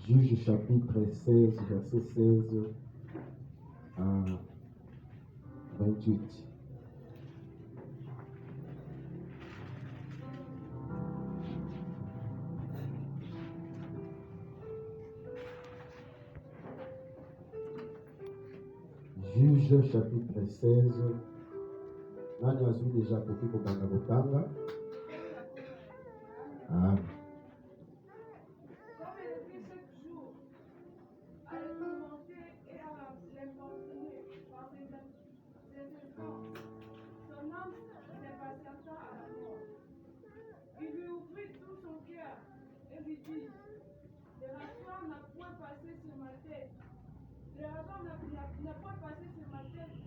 Juge chapitre 16, verset 16 à 28. Juge chapitre 16. Nani azui déjà koki kobanga botanga? Ah. Il lui ouvrit tout son cœur et lui dit: le rasoir n'a point passé sur ma tête. Le rasoir n'a point passé sur ma tête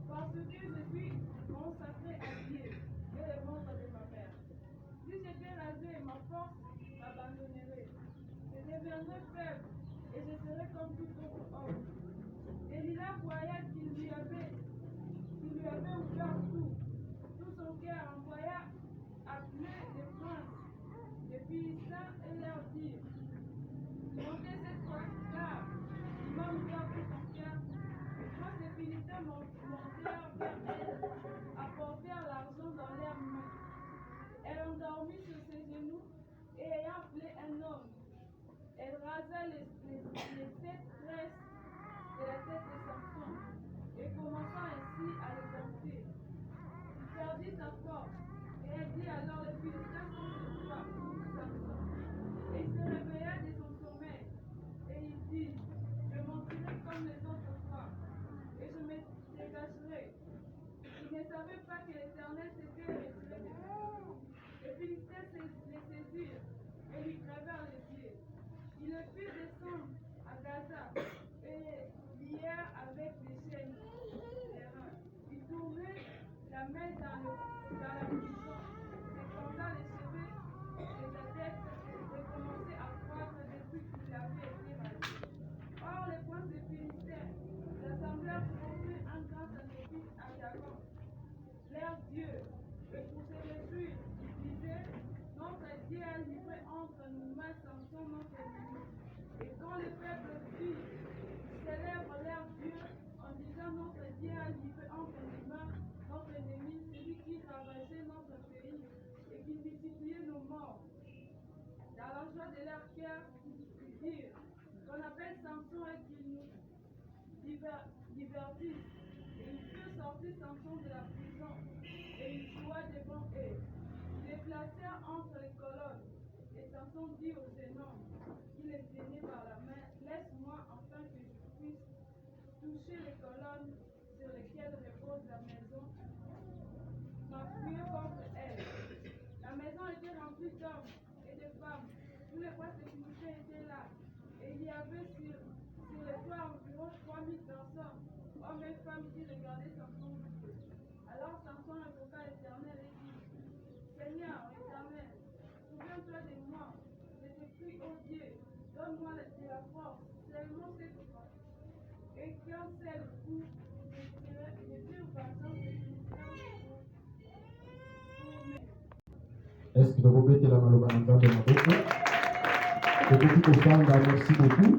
parce que je suis consacré à Dieu et le ventre de ma mère. Si j'étais rasé, ma force m'abandonnerait. Je deviendrais faible et je serais comme tout autre homme. Delilah voyait qu'il lui avait ouvert tout son cœur, envoya appeler les princes, les Philistins et leur dire: montez cette fois, car il m'a ouvert tout son cœur. Quand les Philistins montèrent vers elle, apportèrent l'argent dans leurs mains. Elle endormit sur ses genoux et ayant appelé un homme, elle rasa les 7 tresses de la tête de Samson et commença ainsi à le dompter. Il perdit sa force et elle dit alors: les Philistins sont chez toi, Samson. Et il se réveilla de son sommeil et il dit: je mentirai comme les autres fois et je me dégagerai. Il ne savait pas que l'Éternel s'était retiré de lui. Les Philistins les saisirent et lui crevèrent les yeux. Ils le firent descendre à Gaza et lièrent avec des chaînes les reins. Ils tournaient la main dans la prison, cependant les cheveux de sa tête recommençaient à croître depuis qu'il avait été rasé. Or, les princes des Philistins s'assemblèrent pour offrir un grand sacrifice à Dagon, leur Dieu, et pour se réjouir, ils disaient: notre Dieu a livré entre nos mains Samson, notre ennemi. Et quand le peuple vit, ils célèbrent leur Dieu en disant: notre Dieu a livré entre nos mains notre ennemi, celui qui ravageait notre pays et qui multipliait nos morts. Dans la joie de leur cœur, ils dirent: qu'on appelle Samson et qu'il nous divertisse. Et ils furent sortis Samson de la prison et il joua devant eux. Ils les placèrent entre les colonnes. Et Samson dit au jeune homme qui les tenait par la main: laisse-moi afin que je puisse toucher les colonnes sur lesquelles repose la maison, m'appuyer contre elle. La maison était remplie d'hommes et de femmes. Tous les rois de Philistins étaient là. Et il y avait sur le toit environ 3000 personnes, hommes et femmes, qui regardaient Samson du feu. Alors Samson invoqua l'Éternel et dit: Seigneur, l'Éternel, souviens-toi de moi. Je te prie, ô Dieu, donne-moi de la force, seulement cette fois. Et qu'un seul coup, je tire vengeance des Philistins. Est-ce que vous mettez la main au bas de ma bouche? C'est beaucoup de femmes, merci beaucoup.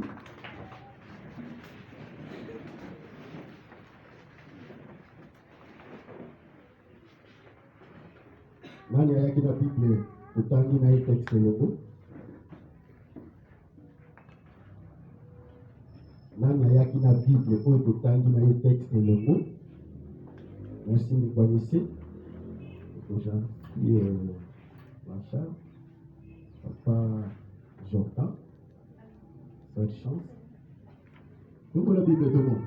Nani ayaki na Bible utangi na hii text yoko? Nani ayaki na Bible oyo tutangi na hii text yoko? Merci ni kwa ici. Déjà Macha, Papa Jordan, Sœur Chance. Vous la Bible tout le monde?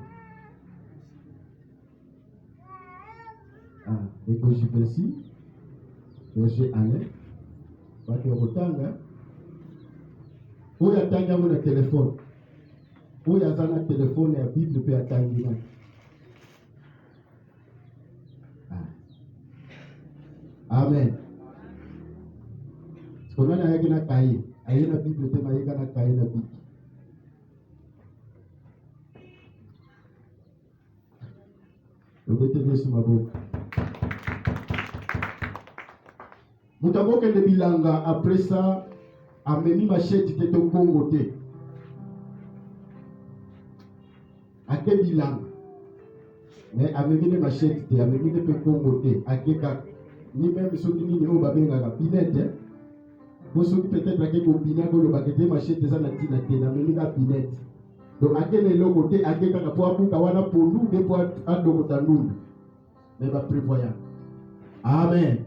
Ah, et que j'y précise, verset Alain, parce que Rotanga, où y a tanga mon téléphone, où y a un téléphone et la Bible peut attendre. Amen. Sekolah na yake na kai, aye na Bible tema yake na kai na Bible. Lobete Yesu maboko. Mutaboke de bilanga après ça ameni machete te to Congo te. ake bilanga mais amemine machette te amemine mpe kongo te ake kaka ni meme soki nini oyo babengaka binete po soki peut-être ake kobina kolobaka te machette eza na ntina te namemi ka binete donc ake na eloko te ake kaka po abuka wana pondu mpe po adokota ndundu me baprévoyant. Amen.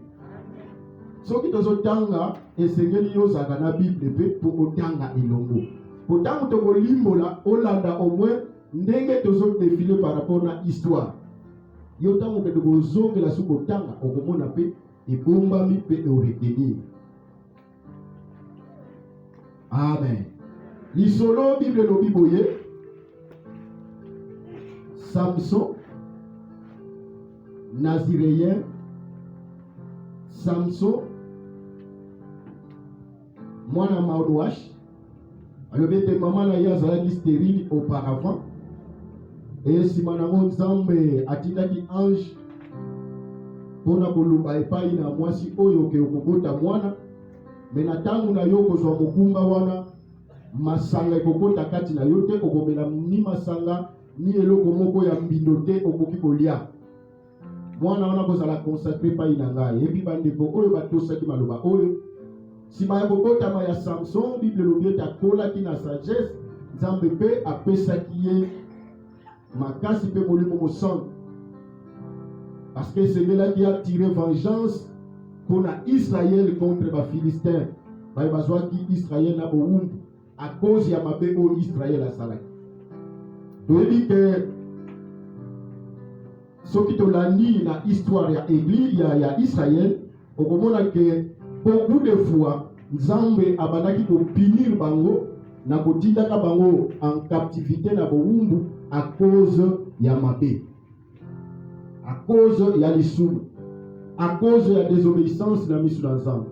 Soki tozotanga esengeli yozalaka na bible mpe po otanga elongo po ntango tokolimbola olanda au moins ndenge tozodefile par rapport na histoire yo ntango mpe tokozongela soki otanga okomona mpe ebombami mpe eoretenir. Amen. Lisolo bible elobi boye Samson Naziréen, Samson, mwana Maodoash, alobi ete mama na ye azalaki stérile auparavant, et nsima nango Nzambe atindaki ange mpona koluba epai na mwasi oyo oke okobota mwana, me na ntango na yo kozwa mokumba wana masanga ekokota kati na yo te, okomela ni masanga ni eloko moko ya mbindo te okoki kolia. Mwana wana kozala consacré epai na ngai. Epi bandeko oyo batosaki maloba oyo nsima ya kobotama ya Samson bible elobi ete akolaki na sagesse, Nzambe mpe apesaki ye makasi mpe molimo mosantu parce que esengelaki atire vengeance mpona Israël contre bafilistin baye bazwaki Israël na bowumbu à cause ya mabe oyo Israël asalaki. Toyebi ke soki tolandi na histoire ya église ya Israël okomona ke beaucoup de fois Nzambe abandaki kopinir bango na kotindaka bango en captivité na bowumbu à cause ya mabe, à cause ya lisumu, à cause ya désobéissance na miso na Nzambe.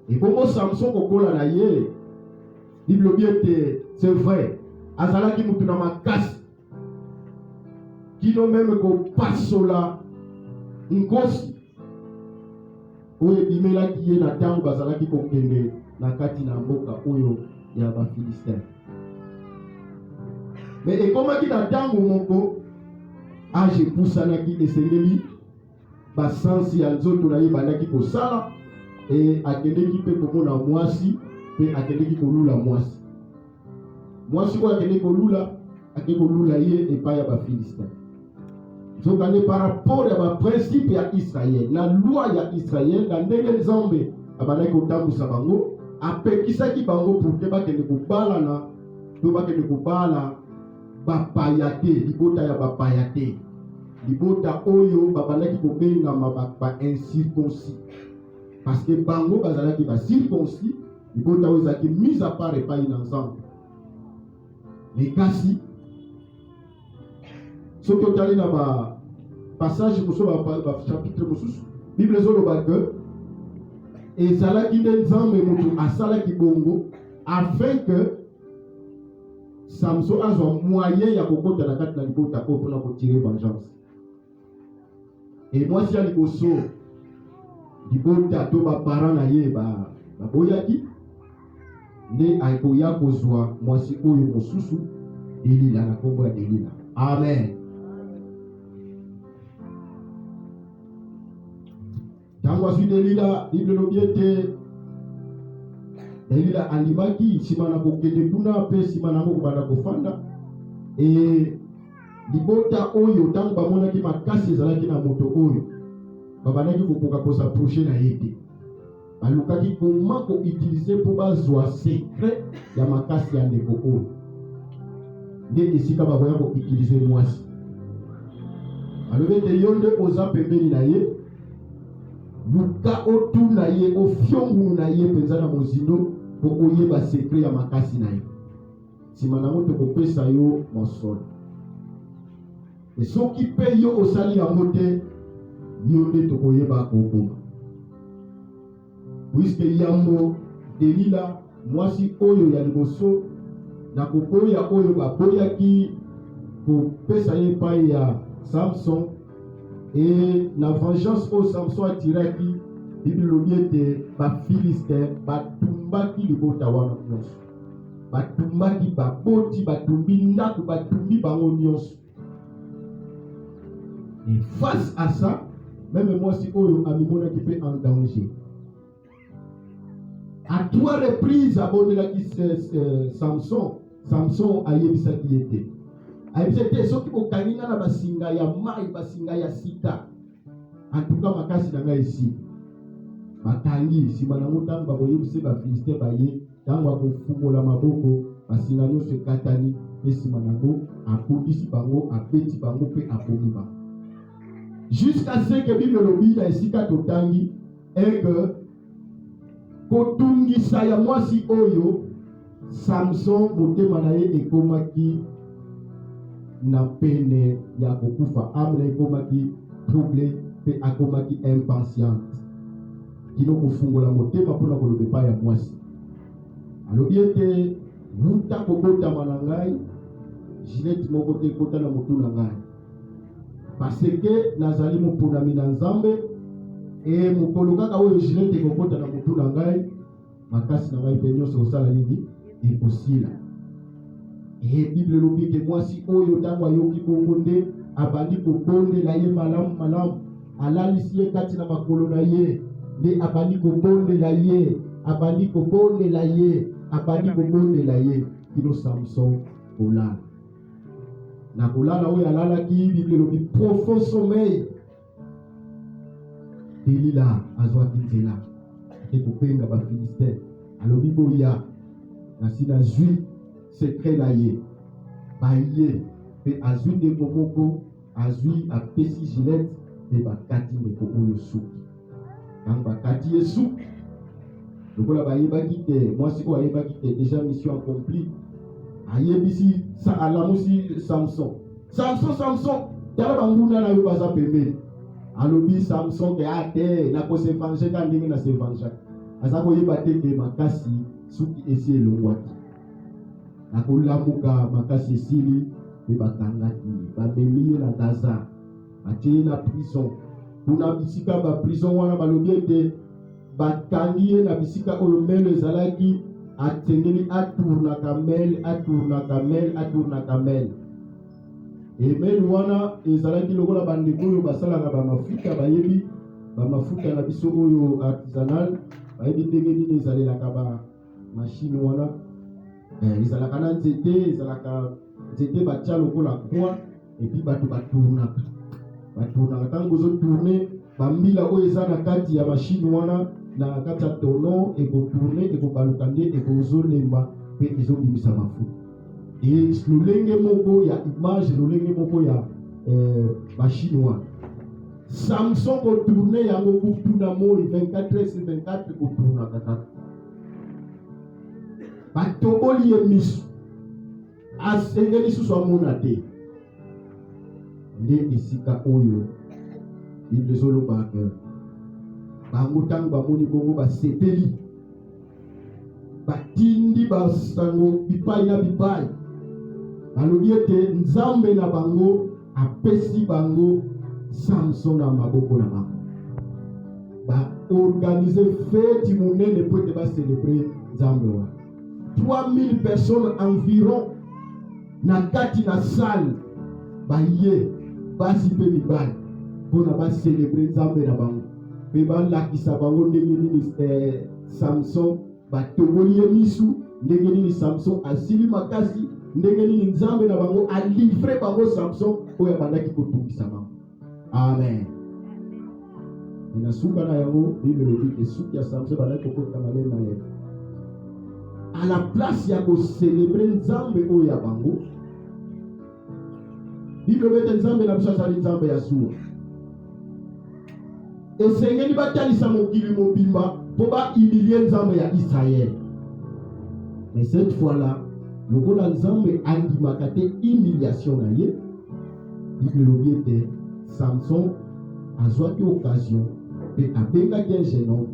Et bongo Samson kokola na ye bible bi ete c'est vrai azalaki mutu na makasi kino meme kopasola nkosi oyo ebimelaki ye na ntango bazalaki kokende na kati na mboka oyo ya bafilistin. Me ekomaki na ntango moko age epusanaki esengeli basansi ya nzoto na ye bandaki kosala e akendeki mpe komona mwasi mpe akendeki kolula mwasi oyo akendeki kolula ake kolula ye epai ya bafilistin. Zokande par rapport ya baprincipe ya Israël na loi ya Israël na ndenge Nzambe abandaki kotambusa bango apekisaki bango pour ke bakende kobalana to bakende kobala bapaya te, libota ya bapaya te, libota oyo babandaki kobengama ba-incirconcis parce que bango bazalaki ba-circoncis, libota oyo ezalaki mise à part epai na Nzambe. Mais kasi soki otali na passage mosusu chapitre mosusu bible ezoloba ke ezalaki nde Nzambe moto asalaki bongo afin que Samson azwa moyen ya kokota na kati na libota oyo mpona kotire vengeance. Et mwasi ya liboso libota to baparent na ye baboyaki nde akoya kozwa mwasi oyo mosusu Delila na kombo ya Delila. Amen. Tango aswi Delila bible lobi ete Delila alimaki nsima na kokende kuna mpe nsima nango kobanda kofanda e libota oyo ntango bamonaki makasi ezalaki na moto oyo babandaki kokoka kosaproche na ye te, balukaki koma koutilize mpo bazwa secret ya makasi ya ndeko oyo nde esika bakoya koutilize mwasi. Alobi ete yo nde oza pembeni na ye, luka otuna ye ofiongulu na ye mpenza na mozindo mpo oyeba secret ya makasi na ye, nsima nango tokopesa yo mosolo. E soki mpe yo osali yango te yo nde tokoyeba koboma. Puisque yambo Delila mwasi oyo ya liboso na koboya oyo baboyaki kopesa ye epai ya Samson e na vengeance oyo Samson atiraki bible lobi ete bafilistin batumbaki libota wana nyonso. batumbaki baboti batumbi ndako batumbi bango nyonso. Et face à ça, même moi si oyo amimona qui peut en danger. À 3 reprises abondelaki Samson ayebisaki ete. Ayebisaki ete soki okanginga na basinga ya mai basinga ya sika. En tout cas makasi na ngai ici. Batangi sima na mutango bakoyebisa bafilistin baye tango akofungola maboko basinga nyonso ekatani mpe sima nango akundisi bango abeti bango mpe akomi bango. Jusqu'à ce que Bible lobi na esika totangi eke kotungisa ya mwasi oyo Samson motema na ye ekomaki na pene ya kokufa, ame na ekomaki trouble pe akomaki impatiente kino kofungola motema mpona koloba epai ya mwasi. Alobi ete wuta kobotama na ngai Ginette moko te ekota na motu na ngai parce que nazali moponami na Nzambe e mokolo kaka oyo Ginette ekokota na motu na ngai makasi na ngai mpe nyonso kosala nini ekosila. E Bible elobi ke mwasi oyo ntango ayoki bongo nde abandi kobondela ye malamu malamu, alalisi ye kati na makolo na ye nde abandi kobondela ye, abandi kobondela ye, abandi kobondela ye kino Samson kolala. Na kolala oyo alalaki Bible elobi profond sommeil. Delila azwaki nzela ekopenga bafilistin alobi boya nasi nazwi secret na ye baye mpe azwi ndeko moko azwi apesi Ginette mpe bakati ndeko oyo suki. Ntango bakati ye suki lokola bayebaki te mwasi oyo ayebaki te déjà mission accomplie, ayebisi alamusi Samson tala banguna na yo baza pembeni. Alobi Samson ke ate na kosevanje ka ndenge na sevanje aza koyeba te ke makasi suki esi elongwaki. Nakolamuka makasi esili mpe bakangaki bamemi ye na Gaza batie ye na prison. Kuna bisika baprison wana balobi ete bakangi ye na bisika oyo mele ezalaki atengeli atournaka mele. Emeli wana ezalaki lokola bandeko oyo basalaka bamafuta bayebi bamafuta na biso oyo artisanal bayebi ndenge nini ezalelaka bamashine wana ezalaka na nzete ezalaka nzete batia lokola kwa epi bato batournaka ntango ozotourne bambila oyo eza na kati ya mashine wana na kati ya tono ekotourne ekobaluka nde ekozolemba mpe ezobimisa mafuta. Et lolenge moko ya image lolenge moko ya machine wana Samson kotourne yango kutuna moi 24/24 kotourna kaka batoboli ye miso asengeli susu amona te nde esika oyo Bible ezoloba ke bango ntango bamoni bongo basepeli batindi basango bipai na bipai balobi ete Nzambe na bango apesi bango Samson na maboko na bango. Organiser fête monene pour te célébrer Nzambe wa 3000 personnes environ na kati na salle baye basi pe mibali mpona célébrer Nzambe na bango mpe balakisa bango ndenge nini Samson batoboli ye misu ndenge nini Samson asili makasi ndenge nini Nzambe na bango alivre bango Samson oyo abandaki kotungisa bango. Amen. Nina suka na yango Bible elobi suki ya Samson bandaki kokota malema à la place ya kocelebre Nzambe oyo ya bango. Bible elobi Nzambe na biso azali Nzambe ya suwa esengeli batalisa mokili mobimba mpo bahumilie Nzambe ya Israël. Mais cette fois-là lokola Nzambe andimaka te humiliation na ye, Bible elobi ete Samson azwaki occasion mpe abengaki un jeune homme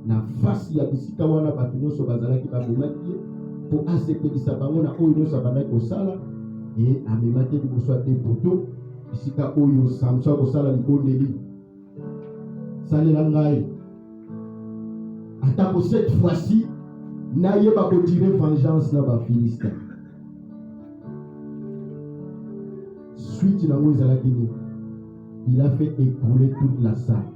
na fasi ya bisika wana bato nyonso bazalaki babomaki ye mpo asepelisa bango na oyo nyonso abandaki kosala e amemaki liboso ya depoto bisika oyo Samson akosala libondeli. Salela ngai atako cette fois-ci nayeba kotirer vengeance na bafilistin. Suite na ezalaki, il a fait écrouler toute la salle.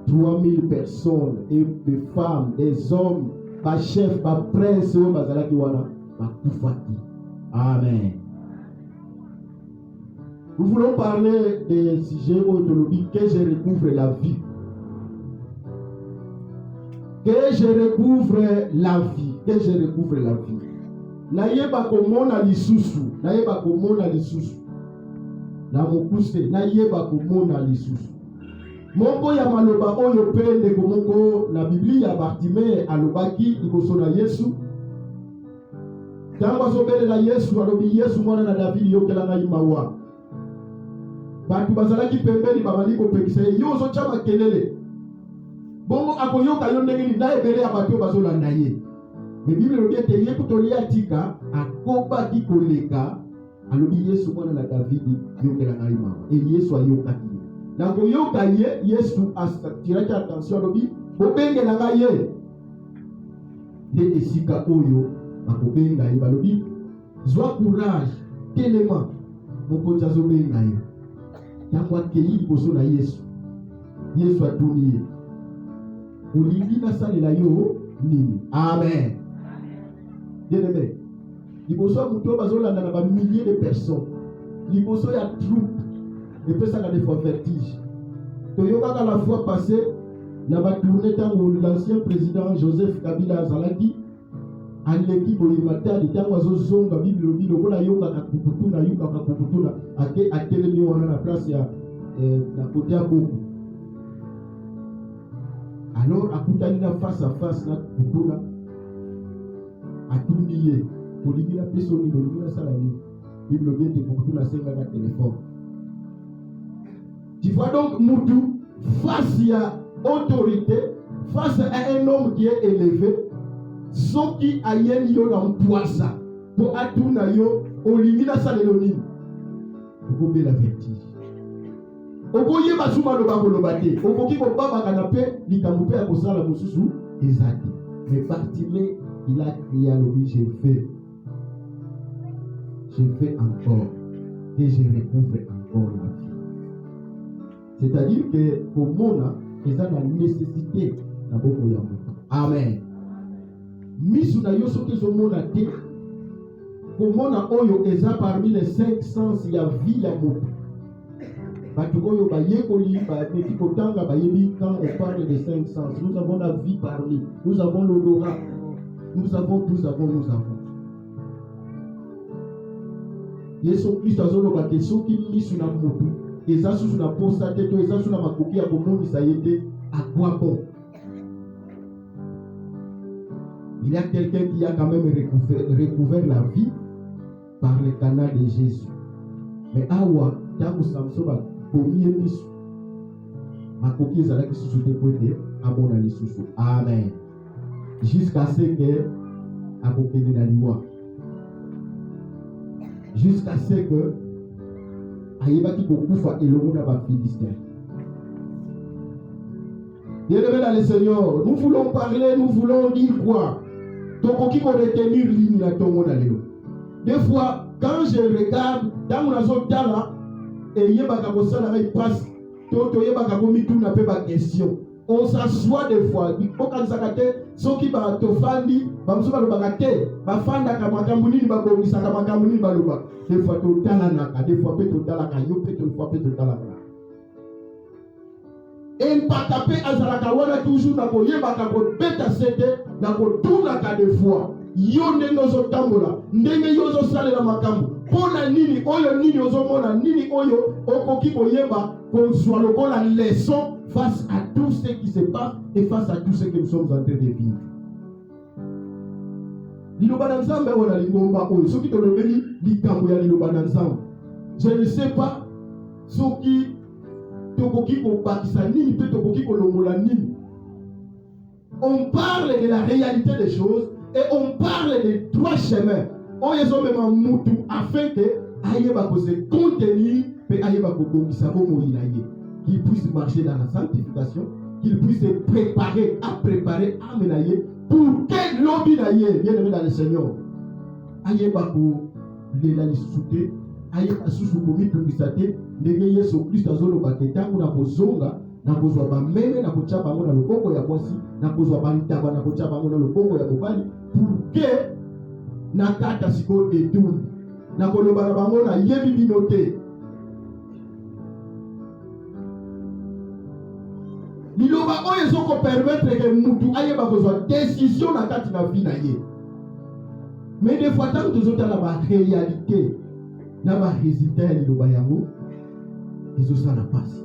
3000 personnes, et des femmes, des hommes, des chefs, des princes, bazalaki wana bakufaki. Amen. Nous voulons parler des sujets autonomiques que je recouvre la vie. Que je recouvre la vie. Que je recouvre la vie. Nayeba komona lisusu. Nayeba komona lisusu. Na mokuse. Nayeba komona lisusu. Moko ya maloba oyo pende komoko na Biblia Bartimée alobaki liboso na Yesu. Tango azobelela Yesu alobi Yesu mwana na David yokela ngai mawa. Bantu bazalaki pembeni babali kopekisa yo ozotia makelele. Bongo akoyoka yo ndenge ni na ebele ya bato bazolanda ye. Me Bible elobi ete ye kutolia tika akobaki koleka alobi Yesu mwana na David yokela ngai mawa. E Yesu ayokaki. Na koyoka ye Yesu atiraki attention alobi bobengela ngai ye. Nde esika oyo bakobenga ye balobi zwa courage telema mokonzi azobenga ye. Tango akei liboso na Yesu. Yesu atuni ye. Olingi nasalela yo nini? Amen. Bien-aimé. Liboso ya muto bazolanda na ba milliers de personnes. Liboso ya troupe. Epesaka des fois vertige. Toyokaka la fois passée na ba tournée tango l'ancien président Joseph Kabila azalaki aleki boyemata de tango azozonga Bible lobi lokola yokaka kuputuna yokaka kuputuna ake atelemi wana na place ya na côté ya Boku. Alors akutani na face à face na kuputuna atuniye olingi na peso ni olingi na sala ni Bible lobi ete kuputuna senga na téléphone. Tu vois donc Moutou face à autorité, face à un homme qui est élevé, soki ayeni yo na mpoisa po atuna yo olingi na saleloni okobe la vertige. Okoye basuma lo bakoloba te, okoki kobabaka na pe likambo pe ya kosala mosusu ezati. Mais Bartimée, il a crié à lui, je fais encore et je recouvre encore la vie. C'est-à-dire que pour moi, il y a la nécessité d'abord pour y Amen. Misu na yo soki zomona te komona oyo eza parmi les 5 sens ya vie ya moto. Batu oyo bayekoli bameki kotanga bayebi quand on parle des 5 sens. Nous avons la vie parmi, nous avons l'odorat, nous avons. Yesu Christ azoloba ke soki misu na moto eza susu na posa te to eza susu na makoki ya komonisa ye te à quoi bon? Il y a quelqu'un qui a quand même recouvert la vie par le canal de Jésus. Mais awa, tango Samson va pommier misu. Makoki ezalaki susu te po ete amona lisusu. Amen. Jusqu'à ce que akokende na liwa. Jusqu'à ce que ayebaki kokufa elongo na bafilistin. Bien-aimés dans le Seigneur, nous voulons parler, nous voulons dire quoi? Donc, qui va retenir ligne à ton monde. Des fois, quand je regarde dans la zone d'Ala, et yebaka kosala ngai passe, to yebaka komi tout na pe ba question. On s'assoit des fois, okanisaka te soki ba tofandi, ba musuba lobaka te, ba fanda ka makambo nini ba bongisa ka makambo nini ba loba. Des fois to talanaka, des fois pe to talaka yo pe to fois pe to talaka. Impakape azalaka wana toujours na koyebaka kobeta sete na kotunaka des fois yo ndenge ozotambola ndenge yo ozosalela makambo mpona nini oyo nini ozomona nini oyo okoki koyeba kozwa lokola leçon face à tout ce qui se passe et face à tout ce que nous sommes en train de vivre. Liloba na Nzambe wana lingomba oyo soki tolobeli likambo ya liloba na Nzambe, je ne sais pas soki on parle de la réalité des choses et on parle des trois chemins. On les a même moutou afin que ayeba se contenir et ayeba qui puisse marcher dans la sanctification, qu'il puisse se préparer à préparer âme na ye pour que l'obi na ye, bien aimé dans le Seigneur, aye bako lela lisute, aye basusu komitungisa te ndenge Yesu Kristo azoloba ke ntango na kozonga na kozwa bameme na kotia bango na loboko ya mwasi na kozwa bantaba na kotia bango na loboko ya mobali pour que na kata sikoyo etumbi na koloba na bango na yebi bino te. Liloba oyo ezoko permettre que mutu ayeba kozwa décision na kati na vie na ye. Mais des fois tant que tozotala ba réalité na ba résultat ya liloba yango ezosala pasi.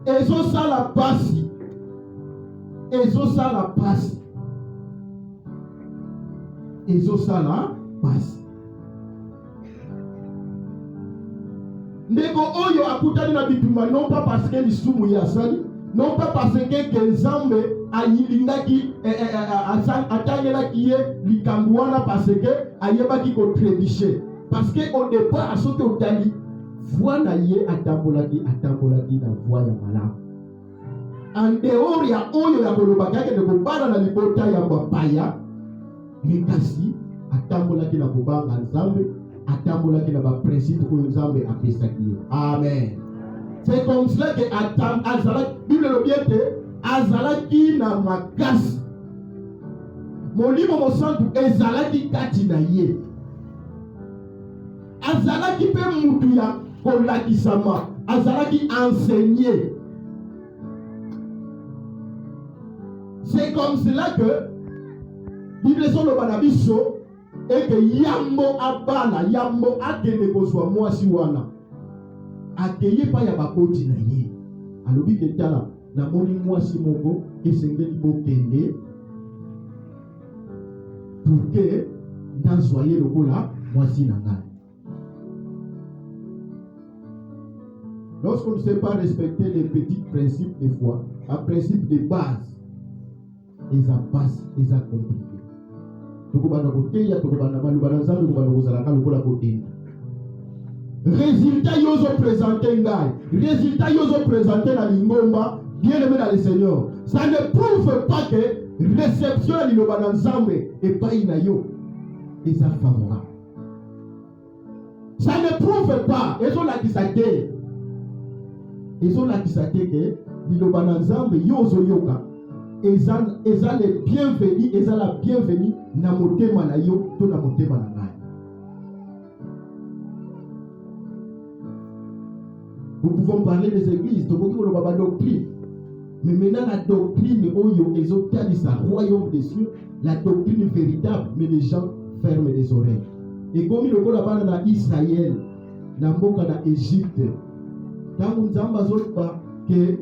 Ezosala pasi. Ezosala pasi. Ezosala pasi. Ndeko oyo akutani na bitumba non pas parce que lisumu ya sali, non pas parce que Nzambe ayilingaki atangelaki ye likambo wana parce que ayebaki kotrébiche, parce que au départ soki otali voix na ye atambolaki na voix ya malamu. En dehors ya oyo ya kolobaki akende kobala na libota ya bapaya, kasi atambolaki na kobanga Nzambe, atambolaki na ba principe ko Nzambe apesaki. Amen. C'est comme cela que azalaki Bible lobiete azalaki na makasi. Molimo mosantu ezalaki kati na ye. Azalaki pe mutu ya kolakisama, azalaki enseigné. C'est comme cela que Bible soloba na biso et que yambo abana yambo akende kozwa mwasi wana akeye pa ya bakoti na ye alobi ke tala na moni mwasi moko esengeli bokende pour que nazwa ye lokola mwasi na ngai. Lorsqu'on ne sait pas respecter les petits principes des fois, un principe de base, ils en passent, ils en compliquent. Résultat yozo présenté ngai, résultat yozo présenté na lingomba, bien aimé dans le Seigneur. Ça ne prouve pas que réception à l'inoba dans Nzambe et pas inayo est favorable. Ça ne prouve pas, ils ont la kisate. Ils ont la kisate que l'inoba dans Nzambe yozo yoka. Eza les bienvenus, eza la bienvenue na motema na yo to na motema na ngai. Nous pouvons parler des églises, de beaucoup de doctrine. Mais maintenant la doctrine oyo ezotalisa royaume des cieux, la doctrine véritable, mais les gens ferment les oreilles. Et comme il y a na Israël, na mboka na Égypte, tangu Nzambe azoloba ke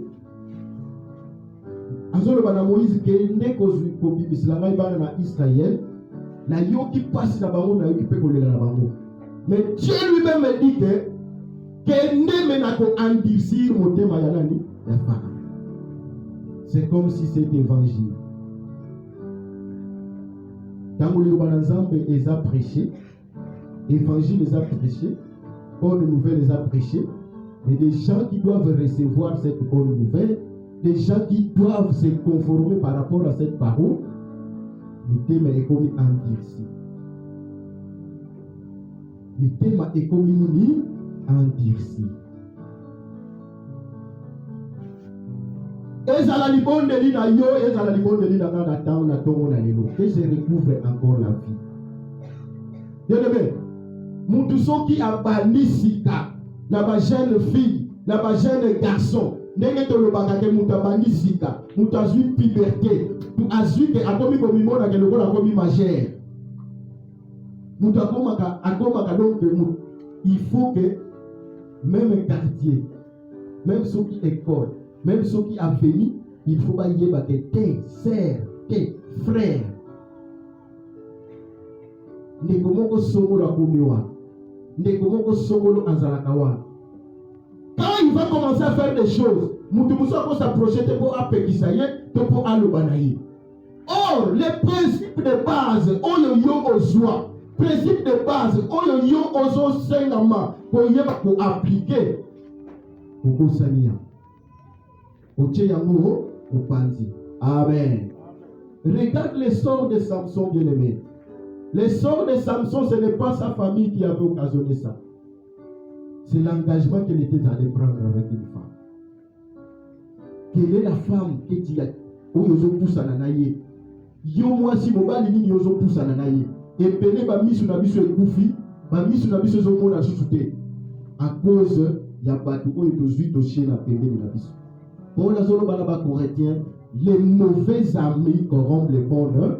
azoloba na Moïse ke ndeko kobibisila ngai bana na Israël, na yoki pasi na bango na yoki pe kolela na bango. Mais Dieu lui-même dit que ndeme na ko endurcir motema ya nani ya Pharaon. C'est comme si cet évangile tango liloba na Nzambe eza prêché, évangile les a prêché, bonne nouvelle les a prêché, mais des gens qui doivent recevoir cette bonne nouvelle, des gens qui doivent se conformer par rapport à cette parole, mitema ekomi endurci. Mitema ekomi nini endurci. Ezala libondeli na yo, ezala libondeli na nga na temps na tongo na lelo, que je recouvre encore la vie. Bien-aimé, mutu soki abandi sika na ba jeune fille, na ba jeune garçon, ndenge tolobaka ke mutu abandi sika, mutu azwi puberté, tu azwi ke akomi komimona ke lokola akomi majeur. Mutu akomaka donc mutu, il faut que même quartier, même ceux qui école, même ceux qui avenue, il faut pas y avoir tes sœurs, tes frères. Nekomoko sokolo akomiwa, nekomoko sokolo azalakawa. Quand il va commencer à faire des choses, mutubuso ko s'approcher pour apekissaye, pour alobanayi. Or, les principes de base, oyo yo ozwa, principe de base, oyo yo ozo sengama, ko yeba ko appliquer, ko sania. Oche yango mopanzi. Amen. Regarde les sorts de Samson, bien-aimé. Les sorts de Samson, ce n'est pas sa famille qui avait occasionné ça. C'est l'engagement qu'elle était allée prendre avec une femme. Quelle est la femme que tu as? Oyozo poussa nanaye. Yo moi si mobali ni yozo poussa nanaye. Et pele ba misu na biso ekufi, ba misu na biso zo mona susute. À cause ya batu oyo tozui dossier na pembeni na biso. Pour la zone balaba corétien, les mauvais amis corrompent les bons œuvres.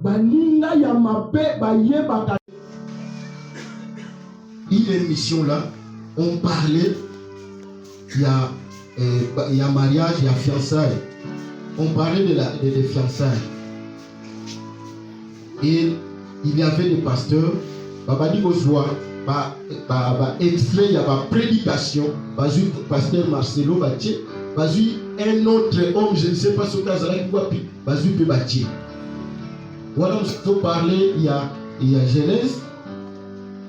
Baninga ya mabe bayeba. Une émission là, on parlait, il y a mariage, il y a fiançailles. On parlait des fiançailles. Et il y avait des pasteurs, Babadi Bozwa, extrait, il y a une prédication, pasteur Marcelo Batier, un autre homme, je ne sais pas ce qu'il y a, Batier. Voilà, on peut parler, il y a Genèse.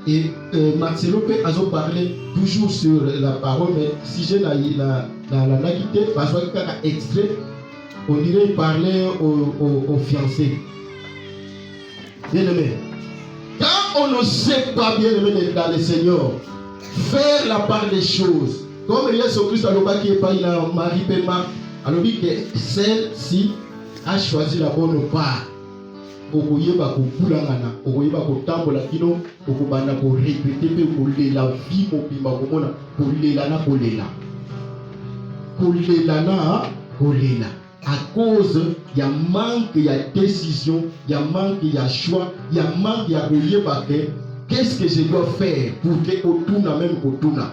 Et Marcelo peut parler toujours sur la parole, mais si j'ai la naquité, parce qu'il y a un extrait, on dirait qu'il parlait aux fiancés. Bien-aimé, quand on ne sait pas, bien-aimé, dans le Seigneur, faire la part des choses, comme Jésus-Christ a dit qu'il n'y a pas Marie Pema, alors que celle-ci a choisi la bonne part. Okoyeba kokulangana okoyeba kotambola kino okobanda ko regretter pe kolela vie mobimba komona kolela na kolela à cause ya manque ya décision, ya manque ya choix, ya manque ya koyeba que qu'est-ce que je dois faire pour que otuna même otuna.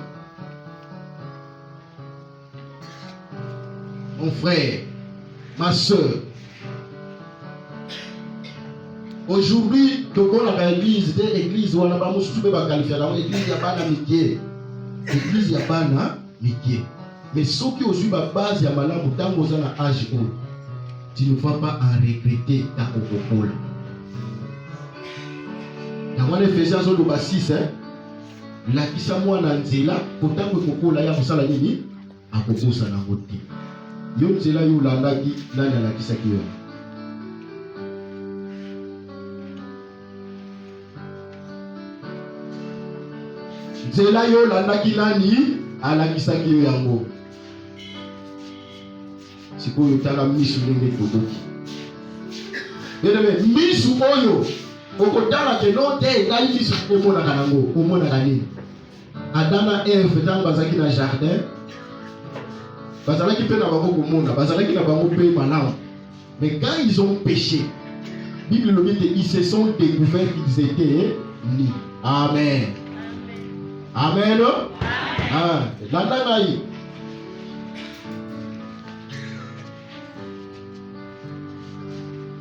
Mon frère, ma soeur, aujourd'hui, quand on a l'église, l'église, on a pas l'église, il y a pas d'amitié. L'église, il y a pas d'amitié. Mais ceux qui ont eu la base, il y a malade, tant que vous avez un âge, tu ne vas pas en regretter ta coca-cola. Dans l'Éphésiens, on a 6, la qui s'est moi dans Zéla, pourtant que coca-cola, il y a pour ça la nuit, à propos ça dans votre vie. Yon Zéla, yon la qui s'est qui Zela yo landaki nani alakisaki yo yango. Sikoyo tala misu ndenge toboki. Bien-aimé, misu oyo okotala ke no te ngai misu omona kanango, omona kanini. Adana Eve tant bazaki na jardin. Bazalaki pe na bango komona, bazalaki na bango pe malamu. Mais quand ils ont péché, Bible le dit ils se sont découverts qu'ils étaient nus. Amen. Amen. Ah,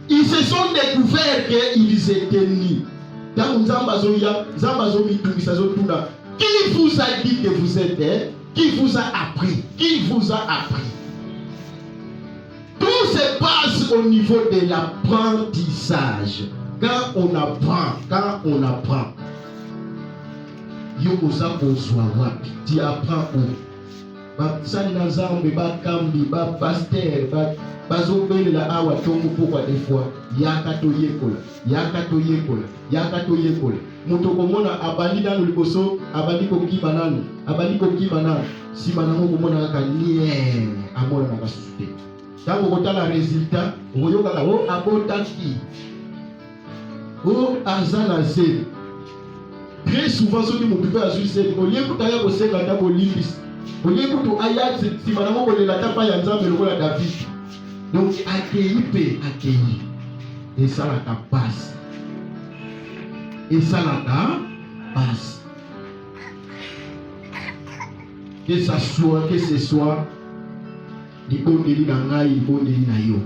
ils se sont découverts qu'ils étaient nus. Dans qui vous a dit que vous êtes? Qui vous a appris? Qui vous a appris? Tout se passe au niveau de l'apprentissage. Quand on apprend. Tu apprends où? Pourquoi des fois yakato mutokomona abali dans le boso abali koki banane si banango komona kaka nie amona na kasute tango kotala résultat oyoka o abotaki o azana zé. Très souvent, ceux qui m'ont pu faire succès, au lieu de tailler au Seigneur, au Limbis, au lieu de Ayat, si madame on la tape à Yanzam, le roi David. Donc, accueilli. Et ça la passe. Que ce soit, les bons délits d'Angaï, les bons délits d'Ayo.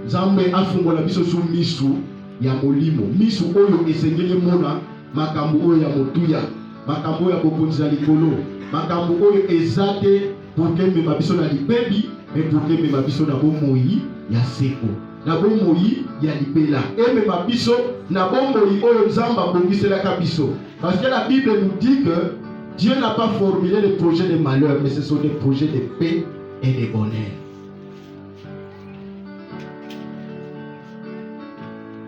Zambe afungo la biso sous misu, ya molimo. Misu oyo esengeli mona. Makambo oyo ya motuya, makambo oyo ya kokonza likolo, makambo oyo ezate pour que me mabiso na libebi, mais pour que me mabiso na bomoi ya seko, na bomoi ya libela, et me mabiso na bomoi oyo Nzamba bongisela ka biso, Parce que la Bible nous dit que Dieu n'a pas formulé les projets de malheur, mais ce sont des projets de paix et de bonheur.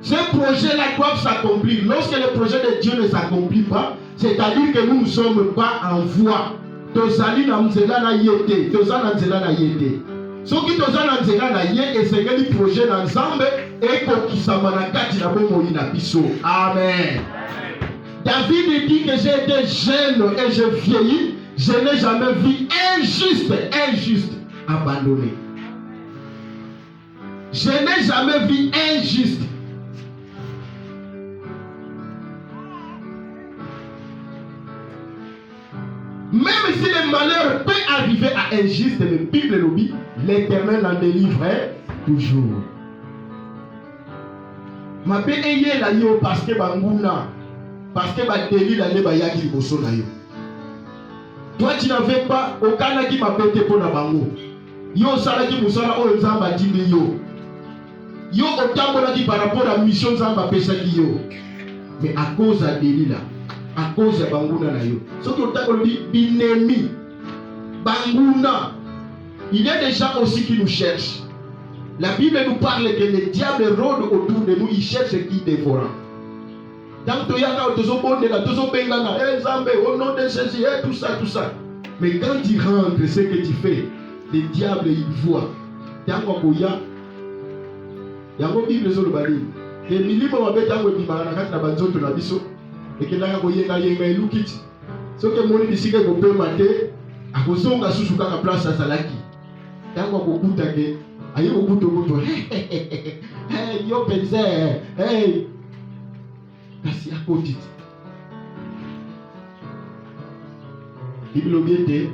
Ces projets-là doivent s'accomplir. Lorsque le projet de Dieu ne s'accomplit pas, c'est-à-dire que nous ne sommes pas en voie. Tozali na nzela na yete, tozali na nzela na yete. Soki tozali na nzela na ye, esengeli projet na Nzambe ekokisama na kati na bomoi na biso. Amen. David dit que j'ai été jeune et je vieillis, je n'ai jamais vu injuste abandonné. Je n'ai jamais vu injuste. Même si le malheur peut arriver à injuste, la Bible nous dit, l'Éternel en délivrait toujours. Ma paix est là parce que banguna, parce que bateli la leba yaki boso na yo. Toi tu n'avais pas aucun qui m'a pété pour la bango. Yo sala ki musala o nzamba dimi yo. Yo otambola ki par rapport à mission nzamba pesa ki yo. Mais à cause de Délila, à cause de banguna na yo. Ce que otambola dit binemi banguna. Il y a des gens aussi qui nous cherchent. La Bible nous parle que le diable rôde autour de nous, il cherche qui dévore. Donc tu as au nom de Jésus, tout ça. Mais quand tu rentres, ce que tu fais, le diable il voit. La Bible sur le bali. Les millimètres on va mettre en bimara na kati na banzoto na biso. Et que là koyenga yenga elukiti. Ce que moni bisika ko pe maté, akosonga susu kaka place à salaki. Tango kokuta ke ayi kokuta kokuta. Hey yo penze, hey. Kasi akotiti. Bible biete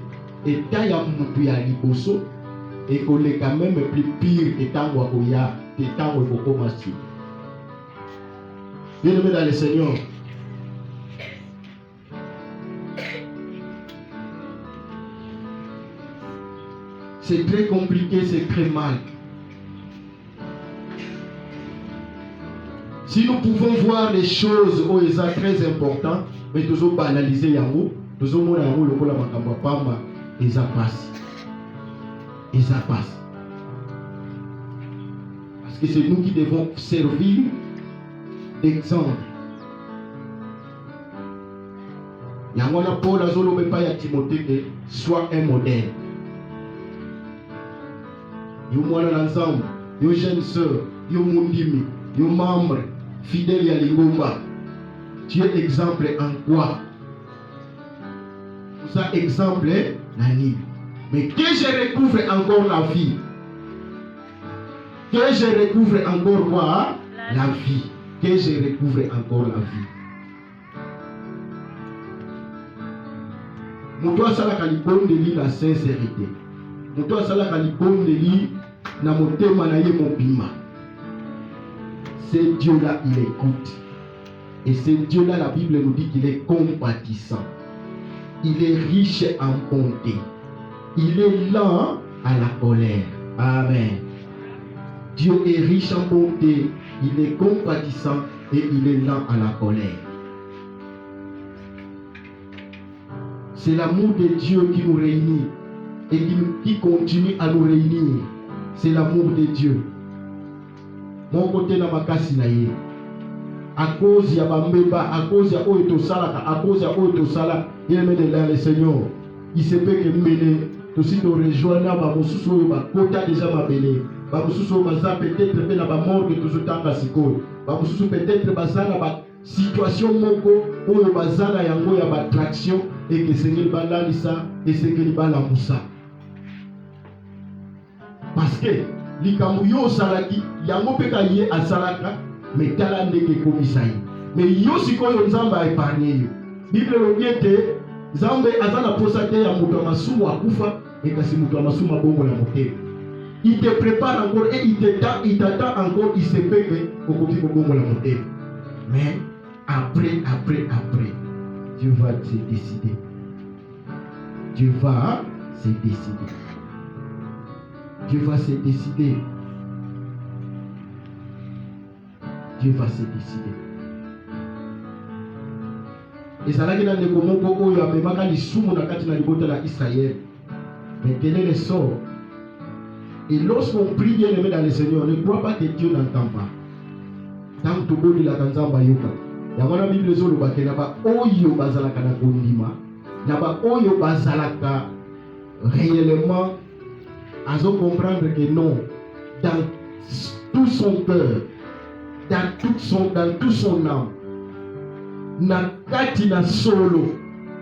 eta ya mutu ya liboso et qu'on est quand même plus pire que tango akoya, que tango kokoma si. Bien-aimé dans le Seigneur. C'est très compliqué, c'est très mal. Si nous pouvons voir les choses où ils sont très importantes, mais nous avons banalisé Yango, nous avons dit Yango, le Kola Makamba Pamba, ils en passent. Ils en passent. Parce que c'est nous qui devons servir d'exemple. Yango na Paul Azolo Bepa ya Timothée que soit un modèle. Yo mwana na nzambe, yo jeune sœur, yo mundimi, yo membre fidèle ya lingomba. Tu es exemple en quoi? Ça exemple nani? Mais que je recouvre encore la vie. Que je recouvre encore quoi? La vie. Que je recouvre encore la vie. Muto sala kalibon de li la sincérité. Muto sala kalibon de li na motema na ye mobima. C'est Dieu-là, il écoute. Et c'est Dieu-là, la Bible nous dit qu'il est compatissant. Il est riche en bonté. Il est lent à la colère. Amen. Dieu est riche en bonté. Il est compatissant et il est lent à la colère. C'est l'amour de Dieu qui nous réunit et qui continue à nous réunir. C'est l'amour de Dieu. Mon côté na makasi na ye. À cause ya bambeba, à cause ya oyo tosala, à cause ya oyo tosala, il met dans le Seigneur. Il se peut que mbele, aussi nous rejoindre ba mosusu oyo ba kota déjà mabele. Ba mosusu oyo baza peut-être pe na ba mort que tozotanga sikoyo. Ba mosusu peut-être bazana ba situation moko oyo bazana yango ya ba traction et que Seigneur balalisa et Seigneur balamusa. Parce que likambo yo salaki yango peka ye asalaka mais tala ndeke komisai mais yo sikoyo nzamba épargné yo. Bible lobiete nzambe azana posate ya mutu masumu akufa et kasi mutu masumu bongo la motema. Il te prépare encore et il t'attend encore, il se peut que au côté bongo la motema. Mais après Dieu va se décider. Dieu va se décider. Dieu va se décider. Dieu va se décider. ezalaki na ndeko moko oyo amemaka lisumu na kati na libota la Israël. Mais quel est le sort? Et lorsqu'on prie bien aimé dans le Seigneur, ne crois pas que Dieu n'entend pas. Tant que tu la kanzamba yoka. Yango na Bible zo lobake na ba oyo bazalaka na kondima, na ba oyo bazalaka réellement azo comprendre que non, dans tout son cœur, dans tout son âme, na kati na solo,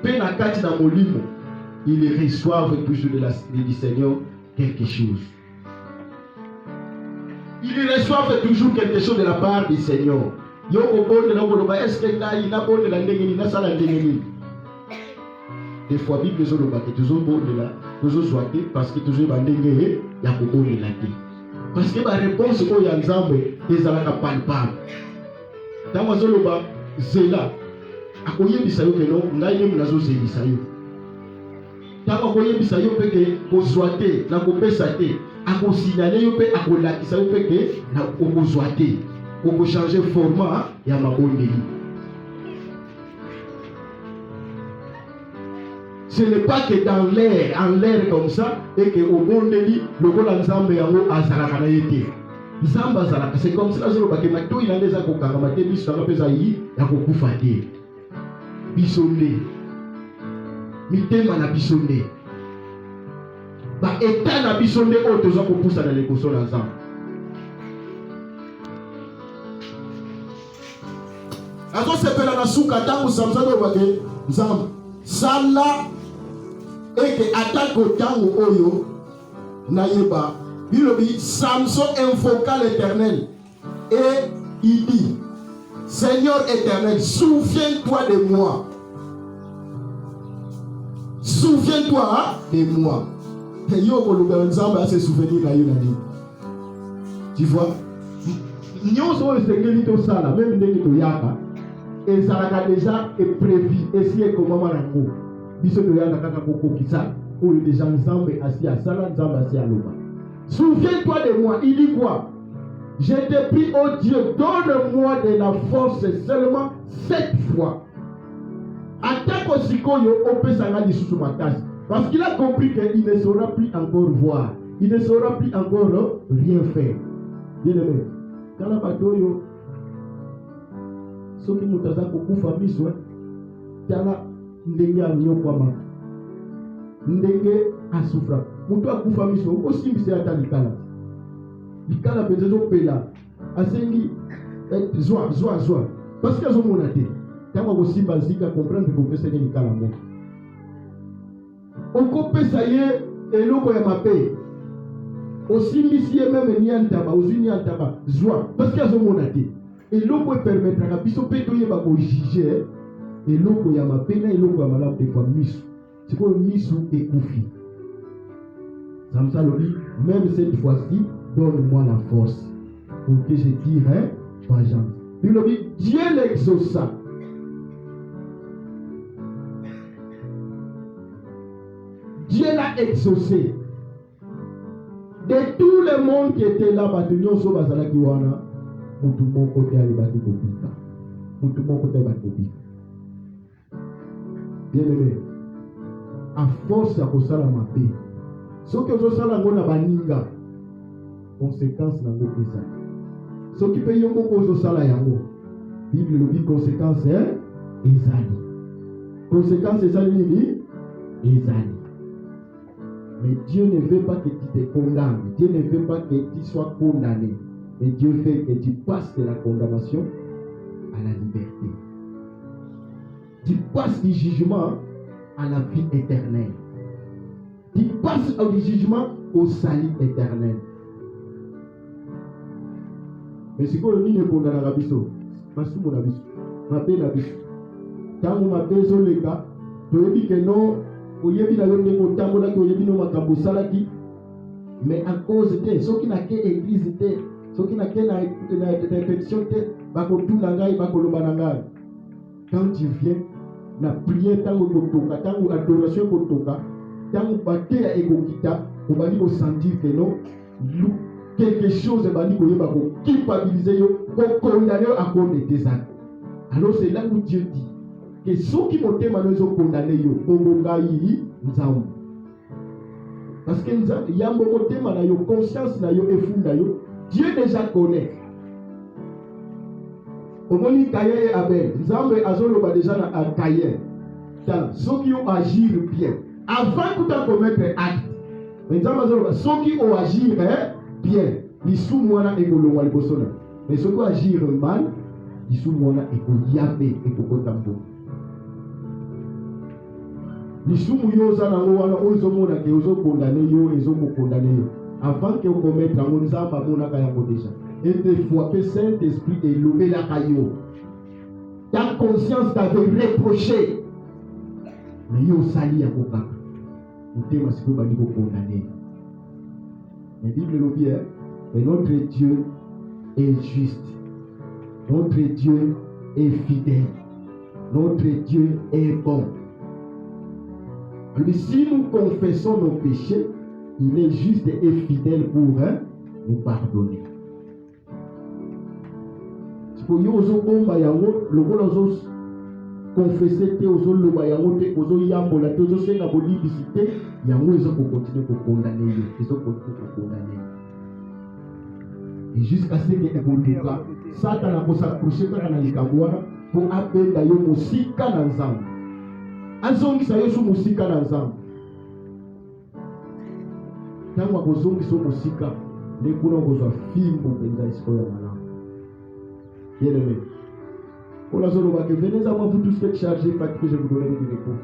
pe na kati na molimo, ils reçoivent toujours du Seigneur quelque chose. Ils reçoivent toujours quelque chose de la part du Seigneur. Yoko bonne na ngoloba est-ce que ngai na bonne la ndenge ni na sala ndenge ni. Des fois Bible zo loba que toujours bonne là, toujours soité parce que toujours ba ndenge ya ko bonne la té. Parce que ba réponse ko ya Nzambe ezalaka palpable. Tango zo loba zela akoyebisa yo que non ngai ne munazo zebisa yo. Tango akoyebisa yo pe que ko soité na ko pesa té. Ako signaler yo pe akolakisa yo pe que na ko soité. On peut changer le format et à ma bonne. Ce n'est pas que dans l'air, en l'air comme ça, et que au bon délit, le gars d'Anzambe yango azalaka na yete. Nzamba azalaka, c'est comme ça que le baké mato il a des akokanga maté biso na pesa yi ya kokufa te. Bisonde. Mitema na bisonde. Ba état na bisonde o toza ko poussa na lekoso na Nzambe. Azo sepela na suka tangu samsado wake Nzambe sala eke atako tangu oyo na yeba bilobi Samson invoqua l'Éternel et il dit Seigneur éternel, souviens-toi de moi. Souviens-toi de moi. Et yo koluba Nzambe a se souvenir na yo na ni. Tu vois? Nyonso esengeli to sala même ndenge to yaka. Et ça a déjà prévu. Et si et comment on biso to yaka kaka kokokisa ou les gens ensemble assis à sala ensemble assis à l'oba. Souviens-toi de moi. Il dit quoi? Je te prie, oh Dieu, donne-moi de la force seulement 7 fois. Attaque aussi koyo ope sanga di sous ma tâche. Parce qu'il a compris qu'il ne saura plus encore voir. Il ne saura plus encore rien faire. Bien aimé. Quand la batoyo soki mutaza kokufa miso tala ndenge anyokwama ndenge asufra mutu akufa miso osimbisa ata likala penza zopela asengi zwa parce que azomona te ntango akosimba zika comprendre kopesaki likala moko okopesa ye eloko ya mabe osimbisi ye meme niantaba ozwi niantaba zwa parce que azomona te eloko epermettraka biso mpe toyeba kojuge eloko ya mabe na eloko ya malamu des fois miso sikoyo miso ekufi samsa lobi même cette fois-ci donne-moi la force pour que je tire vengeance. Il lobi Dieu l'exauça. Dieu l'a exaucé. De tout le monde qui était là, Batunyo so bazalaki wana mutu moko te alibaki kobika. Mutu moko te alibaki kobika. Bien aimé, à force ya kosala mabe, soki ozosala ngo na baninga, conséquence nango pesa. Soki pe yo moko ozosala yango, Bible lobi conséquence ezali. Conséquence ezali nini? Ezali. Mais Dieu ne veut pas que tu te condamnes. Dieu ne veut pas que tu sois condamné. Mais Dieu veut que tu passes de la condamnation à la liberté. Tu passes du jugement à la vie éternelle. Tu passes du jugement au salut éternel. Mais si vous ne condamnez pas, vous ne pouvez pas. Quand vous m'avez besoin de cas, vous dites que non, vous avez dit que mais à cause de ceux qui n'ont qu'une église, ceux qui n'ont qu'une infection, quand tu viens, la prière, tant l'adoration, tant on va dire sentir que non, quelque chose va dire culpabiliser, condamner à cause de tes actes. Alors c'est là où Dieu dit que ceux qui motema nous ont condamné yo bongongai nzambe. Parce que nzambe yambo motema na yo conscience na yo efunda yo, Dieu déjà connaît. Omoni Caïn et Abel, nzambe azoloba déjà na Caïn. Ceux qui ont agir bien avant tout à commettre acte. Mais nzambe azoloba ceux qui ont agir bien, lisu mwana egolongwa libosona. Mais ceux qui agir mal, lisu mwana ekoyabe ekokotambo. Lisumu yo za nango wana ozomona ke ozokondane yo ezokokondane yo avant que commettre nango nzamba mona ka yango déjà. Et des fois que Saint-Esprit est lobé la caillou. Ta conscience t'avait reproché. Mais yo sali ya kokaka. Motema siko bandi ko condamner. Mais Bible le dit, mais notre Dieu est juste. Notre Dieu est fidèle. Notre Dieu est bon. Mais si nous confessons nos péchés, il est juste et fidèle pour nous pardonner. Si vous avez confessé que vous avez yambola te vous senga bolibisité yango ezo ko continuer ko condamner ezo ko condamner et jusqu'à ce que ekoluka Satan a s'approcher par na likambo wana pour apenda yo musika na nzambe azongisa yo su musika na nzambe tango akozongisa yo musika nde kuna kozwa fimbo mpenza esiko ya malamu. Bien aimé, venez à moi vous tous qui êtes chargés et fatigués, je vous donnerai du repos.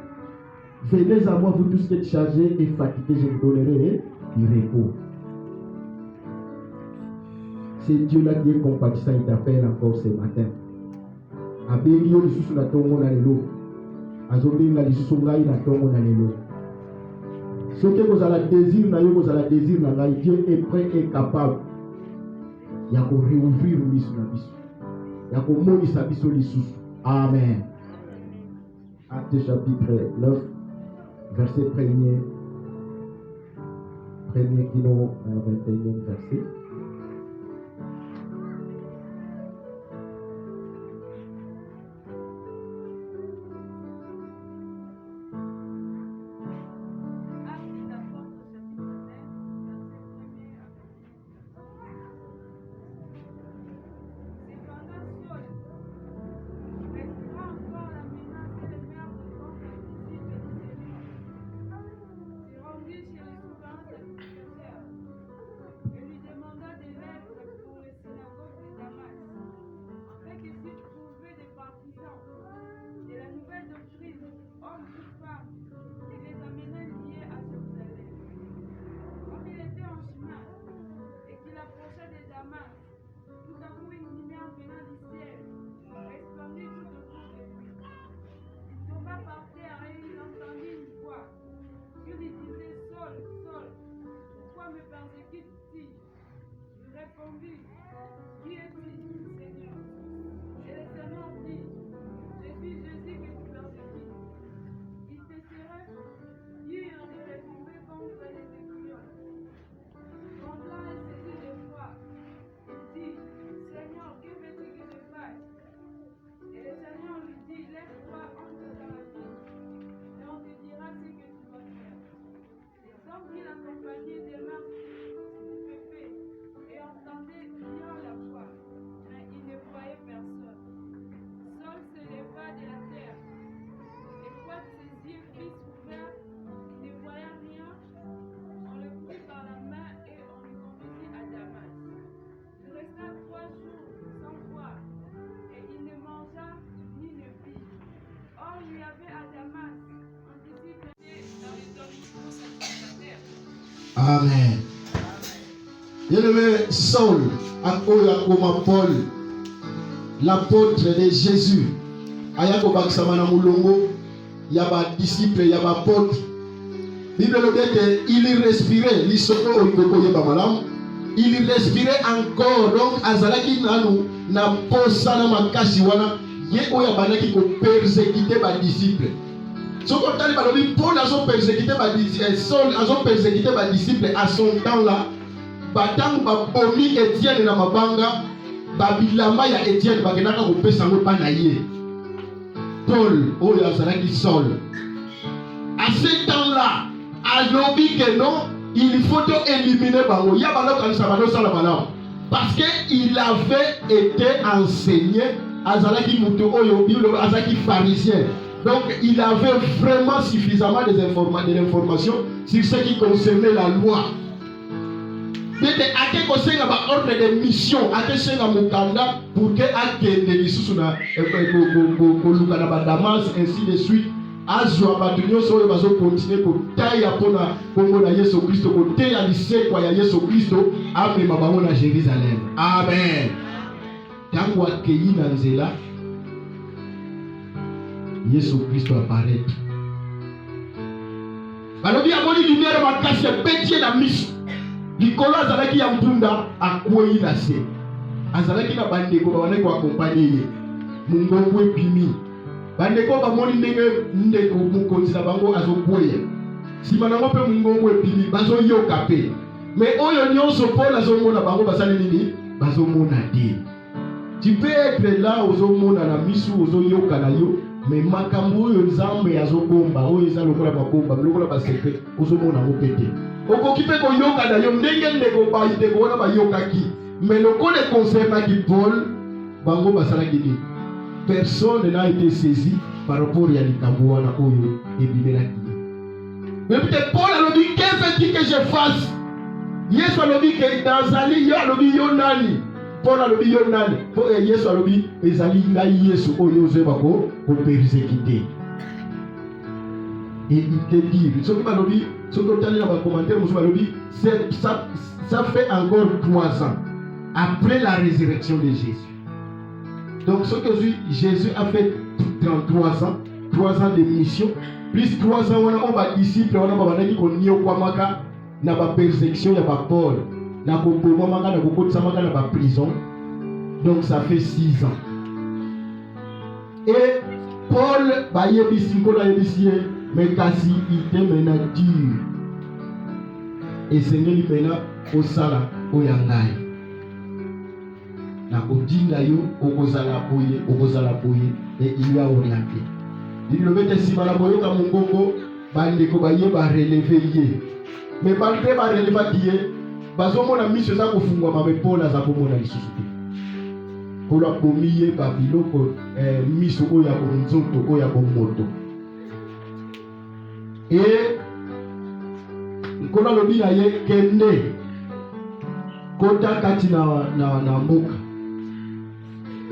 Venez à moi vous tous qui êtes chargés et fatigués, je vous donnerai du repos. C'est Dieu-là qui est compatissant, il t'appelle encore ce matin. Abelio lisusu na tongo na lelo. Azobenga lisusu ngai na tongo na lelo. Ce que vous avez désir na yo, vous avez désir na ngai, Dieu est prêt et capable. Il y a qu'on réouvrir miso na biso. Amen. Acte chapitre 9, verset 1er. Premier kilo, 21e verset. Amen. Bien-aimé, Saul, comme Paul, l'apôtre de Jésus, ayako baksamana mulongo, yaba disciple, yaba apôtre. Bible le dit il respirait, l'isoko oikoko yeba malam, il respirait encore, donc azalaki nanu na posa na makasi wana, ye oya banaki ko persécuter ba disciple. Ce qu'on t'a dit, Paul a son persécuté, Saul a son persécuté, disciple à son temps là. Batang ba bomi Étienne na mabanga, babilamba ya Étienne bagenaka ko pesa ngo panaye. Paul, oyo azalaki Saul. À ce temps-là, alobi que non, il faut éliminer bango. Ya bango kanisa bango sala bango. Parce que il avait été enseigné azalaki muto oyo bible azalaki pharisien. Donc il avait vraiment suffisamment de l'information sur ce qui concernait la loi. Dede ake kosenga ba ordre de mission, ake senga mukanda pour que akende lisusu na koluka na ba Damas ainsi de suite. Azwa bato nyonso oyo bazo continuer kotaya mpona kombo na Yesu Kristo, koteya lisekwa ya Yesu Kristo, amema bango na Jérusalem. Amen. Tango akei na nzela, Yesu Kristo apparaît. Balobi amoni lumière makasi ebetie na miso. Likolo azalaki ya mpunda akwei na se. Azalaki na bandeko babane koakompanye ye. Mungongo epimi. Bandeko bamoni ndeko mukonzi na bango azokweya. Sima nango mpe mungongo epimi bazoyoka pe. Mais oyo nyonso Paul azomona bango basali nini? Bazomona te. Tu peux être là ozomona na misu ozoyoka na yo, mais makambo oyo Nzambe azobomba oyo eza lokola babomba lokola basekre ozomona ngo pete. Okoki mpe koyoka na yo ndenge ndeko bandeko wana bayokaki, mais lokola concernaki Paul bango basalaki nini? Personne n'a été saisi par rapport à likambo wana oyo ebimelaki. Mais peut-être Paul alobi, que fait-il que je fasse? Yesu alobi que nazali yo alobi yo nani? Paul alobi yo nani? Yesu alobi ezali ngai Yesu oyo ozeba ko persécuter. Et il te dit, ce que alobi, ce que tu as dans le commentaire, ça fait encore 3 ans après la résurrection de Jésus. Donc ce que Jésus a fait 33 ans, 3 ans de mission, plus 3 ans on a disciple, on a bandaki konio kwa maka na ba persécution ya ba Paul, na kokoma maka na kokotsa maka na ba prison. Donc ça fait 6 ans. Et Paul ba yebisi kola yebisi mais kasi il était maintenant dur. Et Seigneur lui maintenant au sala au yangai. Na kodinga yo okozala boye et il a orienté. Il le met si mala boyo ka mungongo bande ko baye ba relever ye. Mais bande ba relever die bazomona mission za kofungwa ma mepola za komona lisusu. Ko la pomiye ba biloko mission oya ko nzoto oya ko moto. Et nkona lobi na ye kende kota kati na mboka.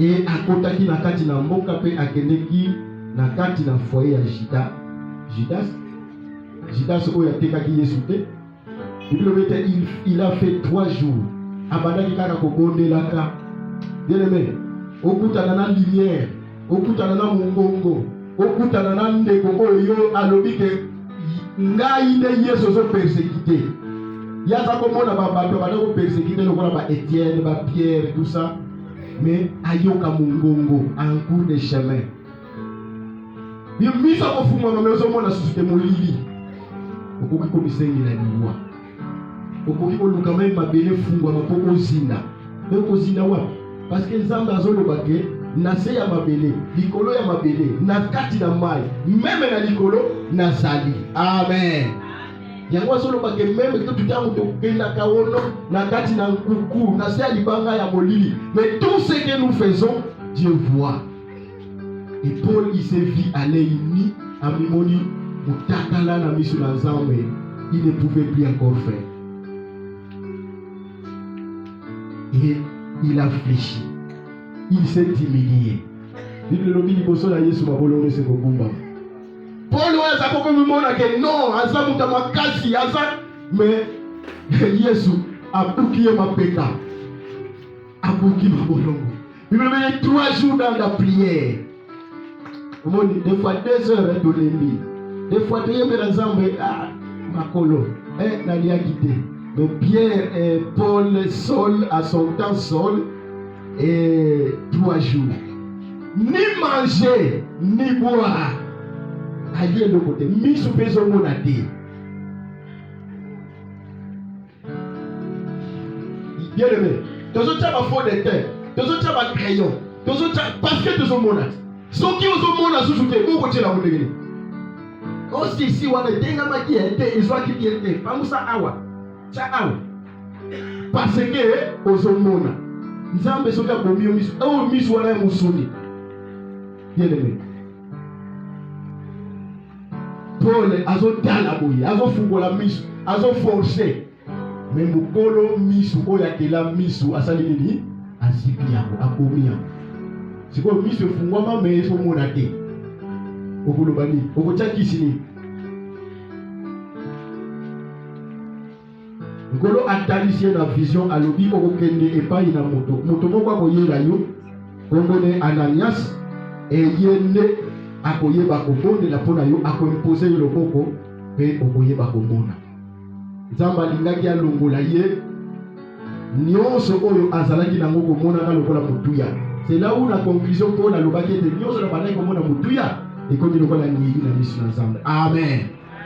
Et akotaki na kati na mboka pe akendeki na kati na foyer ya Judas oyo atekaki Yesu te. Il a fait 3 jours. Abandaki kaka kobondelaka. Bien-aimé, okutana na lumière, okutana na mungongo, okutana na ndeko oyo yo alobi ke ngai nde Yesu ozo persécuter. Yaza komona babato banako persécuter lokola ba Étienne, ba Pierre, tout ça. Mais ayoka mungongo en cours de chemin. Misa kofuma na mezo mona susite molili. Okoki komisengi na liwa. Okoki koluka même mabele fungwa mapoko zinda. Eko zinda wa parce que Nzambe azoloba ke na se ya mabele, likolo ya mabele, na kati na mai, même na likolo na zali. Amen. Yango azoloba ke même que tout amu to pena kaono na kati na nkuku na se ya libanga ya molili. Mais tout ce que nous faisons, Dieu voit. Et Paul il s'est vu aller ni à Mimoni mutakala na misu na Nzambe, il ne pouvait plus encore faire. Et il a fléchi. Il s'est humilié. Il le dit liboso na Yesu babolone se kobumba. Paul oza koko mimona ke non, aza muta makasi aza mais Yesu abuki mapeka. Abuki mabolongo. Il me met 3 jours dans la prière. Des fois 2 heures de l'ennemi. Des fois tu es Nzambe makolo. Nalia quitté. Mais Pierre et Paul, Saul, à son temps, Saul, et 3 jours. Ni manger, ni boire. Aïe le côté. Mi souper au monde à dire. Bien aimé. Tous autres ma faute de terre. Tous autres ma crayon. Tous autres parce que tous au monde. soki ozomona susu te okotiela mondenge osisi wana etengamaki ete ezwaki bien te pamusa awa tya awa parce que ozomona nzambe soki abomi yo miso oyo miso wana ya mosuni bien-aimé Paul azotala boye azofungola miso azoforce me mokolo miso oyo akela miso asali nini asipi yango akomi yango sikoyo miso efungwama me ezomona te okoloba nini okotyakisi nini ngolo atalisi na vision alobi okokende epai na moto moko akoyela yo ombone Ananias eye nde akoyeba kobondela mpo na yo akoimpose yo loboko mpe okoyeba komona nzambe alingaki alongola ye nyonso oyo azalaki nango komonaka lokola motuya c'est là où la conclusion Paul alobaki ete nyonso na bandaki komona motuya ekomi lokola nyeyi na miso na nzambe amen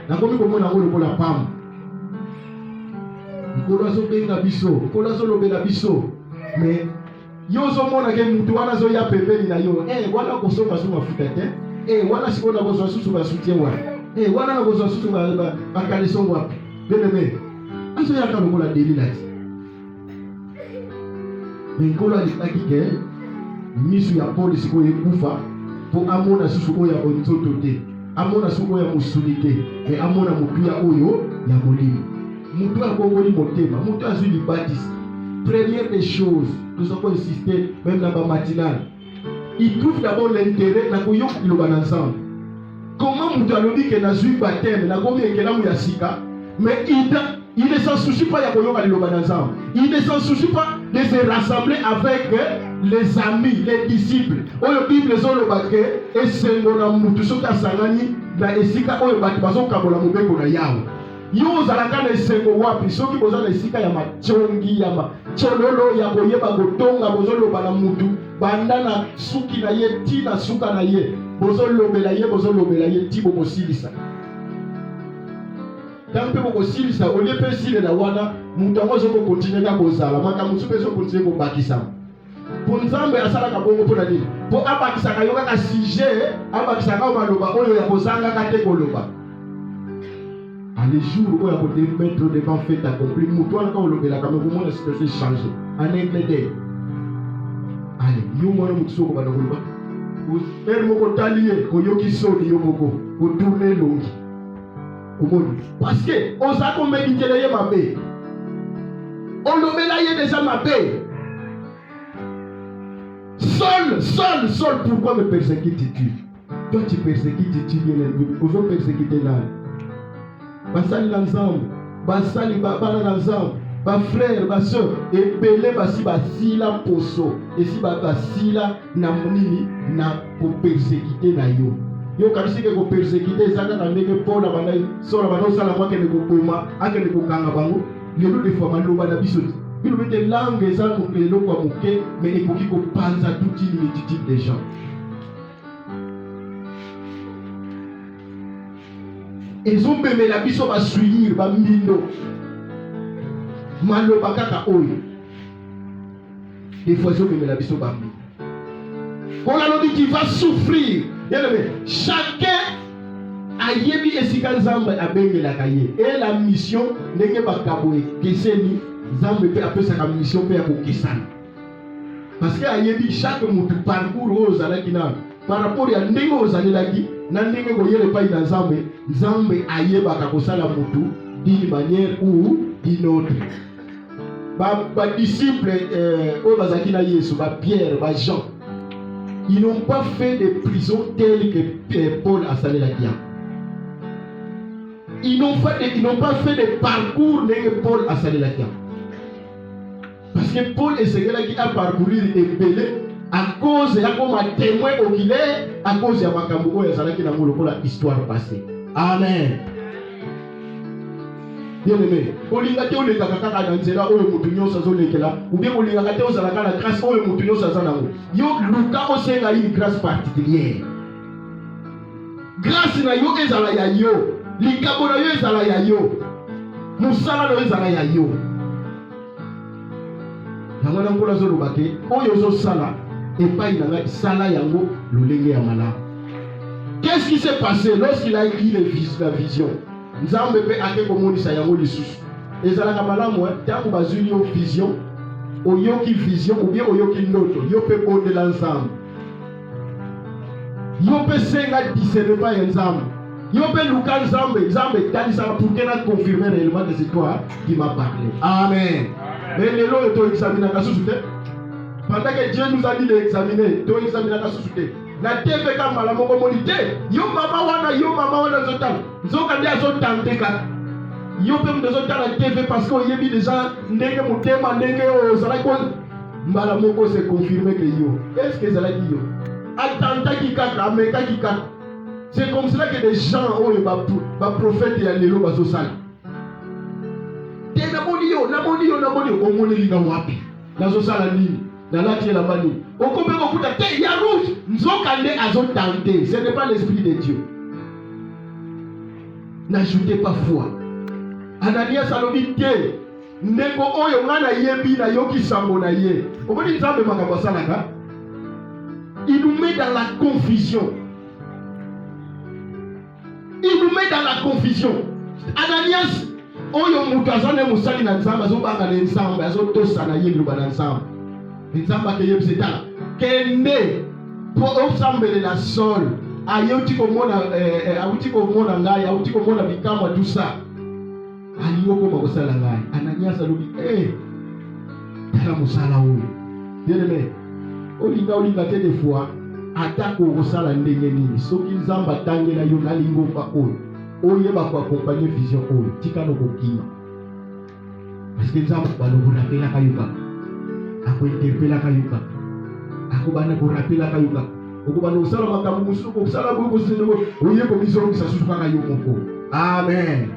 nakomi komona yango lokola pamba nkolo azobenga biso nkolo azolobela biso me yo ozomona ke mutu wana azoya pembeni na yo wana kosomba su mafuta te wana sikoyo nakozwa susu basutien wapi wana nakozwa susu bakaleson wapi bien-aimé azoyaka lokola delila ti me nkolo alingaki ke miso ya Paul sikoyo ekufa mpo amona susu oyo ya bonzoto te amona susu oyo ya mosuni te me amona motuya oyo ya molimo mutu akongoli motema mutu azwi libatisi première des choses nous avons insisté même dans la matinale il trouve d'abord l'intérêt na koyoka liloba na nzambe comment mutu alobi ke nazwi baptême nakomi ekelamu ya sika mais il ne s'en soucie pas ya koyoka liloba na nzambe il ne s'en soucie pas de se rassembler avec les amis les disciples oyo bible ezoloba ke esengo na mutu soki asangani na esika oyo bato bazokabola mobeko na yawe yo ozalaka na esengo wapi soki boza na esika ya mationgi ya machololo ya koyeba kotonga bozoloba na mutu banda na suki na ye ti na suka na ye bozolobela ye ti bokosilisa ntango mpe bokosilisa olie mpe esilela wana mutu yango ozokokontinue kaka kozala makambo mosusu mpe ezokontinue kobakisama mpo nzambe asalaka bongo mpo na nini mpo abakisaka yo kaka sujet abakisaka maloba oyo ya kozangaka te koloba les jours où il y a des mettre devant fait accompli, mutu wana quand on la comment la situation changer en anglais. Allez, yo mwana mutu soko bana koloba. Er moko talier ko yoki soni yo moko ko tourner longi. Omoni parce que on sa ko méditer ye mabe. On lobela ye déjà mabe. Seul, pourquoi me persécutes-tu? Toi tu persécutes-tu bien les autres persécuter là. Basali na nzambe basali bana na nzambe bafrère basœur ebele basi basila poso esi basila na monini na kopersécuter na yo kabisi ke kopersécuter ezaka na ndenge Paul na bana sola bana osala mwa kende kokoma akende kokanga bango lelo defo maloba na biso bino bete langue eza eloko ya moke mais ekoki kopanza toute une multitude de gens. Ezobemela biso basuir bambindo maloba kaka oyo des fois ezobemela biso bambindo on a dit qu'il va souffrir chacun ayebi esika nzambe abengelaka ye et la mission ndenge bakabo ekeseni nzambe mpe apesaka mission mpe ya kokesana parce que ayebi chaque mutu parcours oyo ozalaki na par rapport ya ndenge ozalelaki na ndenge koyela epai na nzambe ayebaka kosala mutu d'une manière ou d'une autre. Disciples oyo bazalaki na Yesu Pierre Jean, ils n'ont pas fait de prison telle que Paul asalelaki yango. Ils n'ont pas fait de parcours ndenge Paul asalelaki yango. Parce que Paul esengelaki à parcourir ebele à cause ya koma témoin oculaire à cause ya makambo oyo ezalaki na ngolo pour la histoire passée. Amen. Bien-aimé, olinga te olekaka kaka na nzela oyo mutu nyonso azolekela ou bien olingaka te ozalaka na grâce oyo mutu nyonso aza nango. Yo luka osenga une grâce particulière. Grâce na yo ezala ya yo, likabo na yo ezala ya yo, musala na yo ezala ya yo. Yango na ngola zolobake oyo ozosala Et pas il a sala yango lolenge ya malamu. Qu'est-ce qui s'est passé lorsqu'il a eu la vision? Nzambe pe ake komonisa yango lisusu. Ezalaka malamu tango bazuli yo vision, oyoki vision ou bien oyoki ndoto, yo pe bondela nzambe. Yo pe senga discerner pas nzambe. Yo pe luka nzambe, nzambe talisa pour qu'elle a confirmé réellement que c'est toi qui m'a parlé. Amen. Mais les lois to examiner ka susu te. Pendant que Dieu nous a dit d'examiner, to examiner ka susu te. La TV ka malamu ko monite. Yo mama wana zotan. Nzoka ndi azotante ka. Yo pe mdezotan la TV parce qu'on yebi déjà ndenge mutema ndenge ozala ko malamu ko se confirmer que yo. Est-ce que ça dit yo? Attends qui kaka, ameka qui kaka. C'est comme cela que des gens ont un prophète et un élo bazosala. Te namoni yo, omoni linga wapi. Nazosala nini? Nalati la mani. Okombe kokuta te ya rouge. Nzokande azotante. Ce n'est pas l'esprit de Dieu. N'ajoutez pas foi. Ananias alobi te. Ndeko oyo ngana yebi na yoki sango na ye. Omoni nzambe makambo salaka. Il nous met dans la confusion. Il nous met dans la confusion. Ananias, oyo mutu azane musali na nzamba azobanga na nzamba azotosa na yindu bana nzamba. Nzamba ke yebseta kende po osambele na sol. Ayoti komona awuti komona ngai, awuti komona bikama tout ça. Aliyoko makosala ngai. Ananias alobi tala musala oyo. Bien-aimé, olinga te des fois atako kosala ndenge nini soki nzamba tangela yo na lingomba oyo ba ko accompagner vision oyo tikano kokima parce que nzamba balobo rapela kayuka ako interpela kayuka ako bana ko rapela kayuka oko bana osala makambo musuko osala boko sendo oye ko biso bisa susu kaka yo moko. Amen.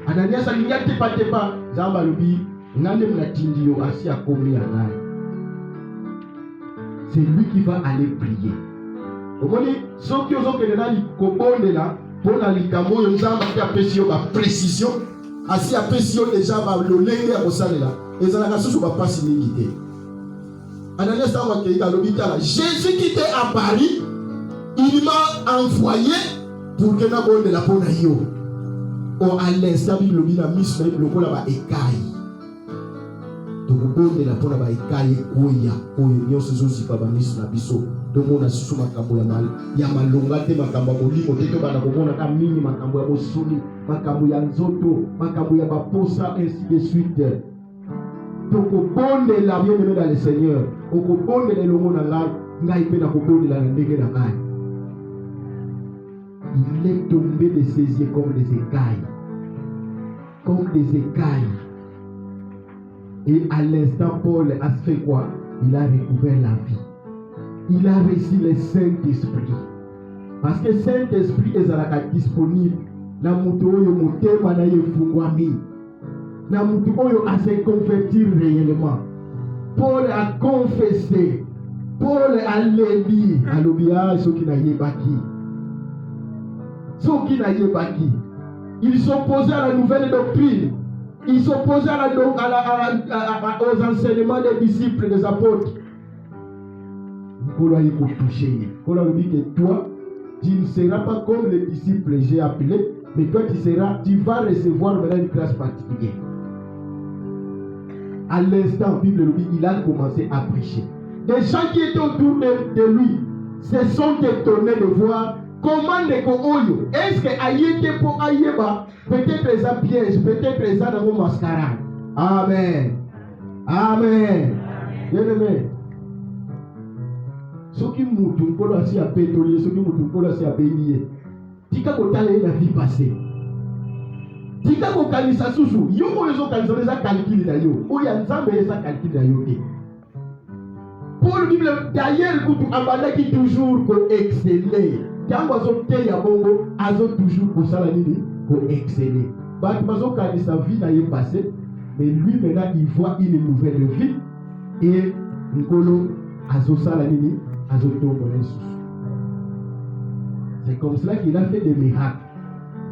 Ananias alinya tepa nzamba lobi ngande mnatindi yo asi akomi ya ngai. C'est lui qui va aller prier. Omoni soki ozokende na likobondela pona likambo yo nzamba ki apesi yo ba précision asi apesi yo déjà ba lolenge ya kosalela ezalaka susu ba pasi mingi te. Ananias tango akei alobi tala Jésus qui était à Paris, il m'a envoyé pour que na bondela pona yo. O à l'instant Bible bina miss na lokola ba ekai. Tokubondela pona ba ekai koya oyo nyonso zozipa ba miss na biso. Tomona susu makambo ya malonga te makambo ya molimo te to bana komona ka mini makambo ya bosuni makambo ya nzoto makambo ya baposa ainsi de suite. Tokobondela bien-aimé dans le Seigneur okobondela elongo na ngai pe na kobondela na ndenge na ngai. Il est tombé de ses yeux comme des écailles. Comme des écailles. Et à l'instant, Paul a fait quoi? Il a recouvert la vie. Il a reçu le Saint-Esprit. Parce que Saint-Esprit est disponible. Na mutu oyo motema na yefungwami. Na mutu oyo a se convertir réellement. Paul a confessé. Paul a lébi. Alobia soki na yebaki. Soki na yebaki. Il s'opposait à la nouvelle doctrine. Il s'opposait aux enseignements des disciples, des apôtres. Paul a touché. Paul a dit que toi, tu ne seras pas comme les disciples que j'ai appelés, mais toi tu vas recevoir maintenant une classe particulière. À l'instant, la Bible dit, il a commencé à prêcher. Les gens qui étaient autour de lui se sont étonnés de voir comment Neko Oyo, est-ce que Ayete pour Ayeba, peut-être ça piège, peut-être ça dans mon mascara. Amen. Amen. Bien-aimé. Soki mutu nkolo asi apetolier, soki mutu nkolo asi apelier. Tika kotala la vie passée. Tika kokalisa susu, yo oyo zo kalisa za calcul na yo. Oya nzambe eza calcul na yo te. Pour la Bible d'ailleurs kutu abandaki toujours ko exceller. Tango azote ya bongo azo toujours ko sala nini ko exceller. Batu bazo kalisa vie na ye passé, mais lui maintenant il voit une nouvelle vie et nkolo azo sala nini c'est comme cela qu'il a fait des miracles.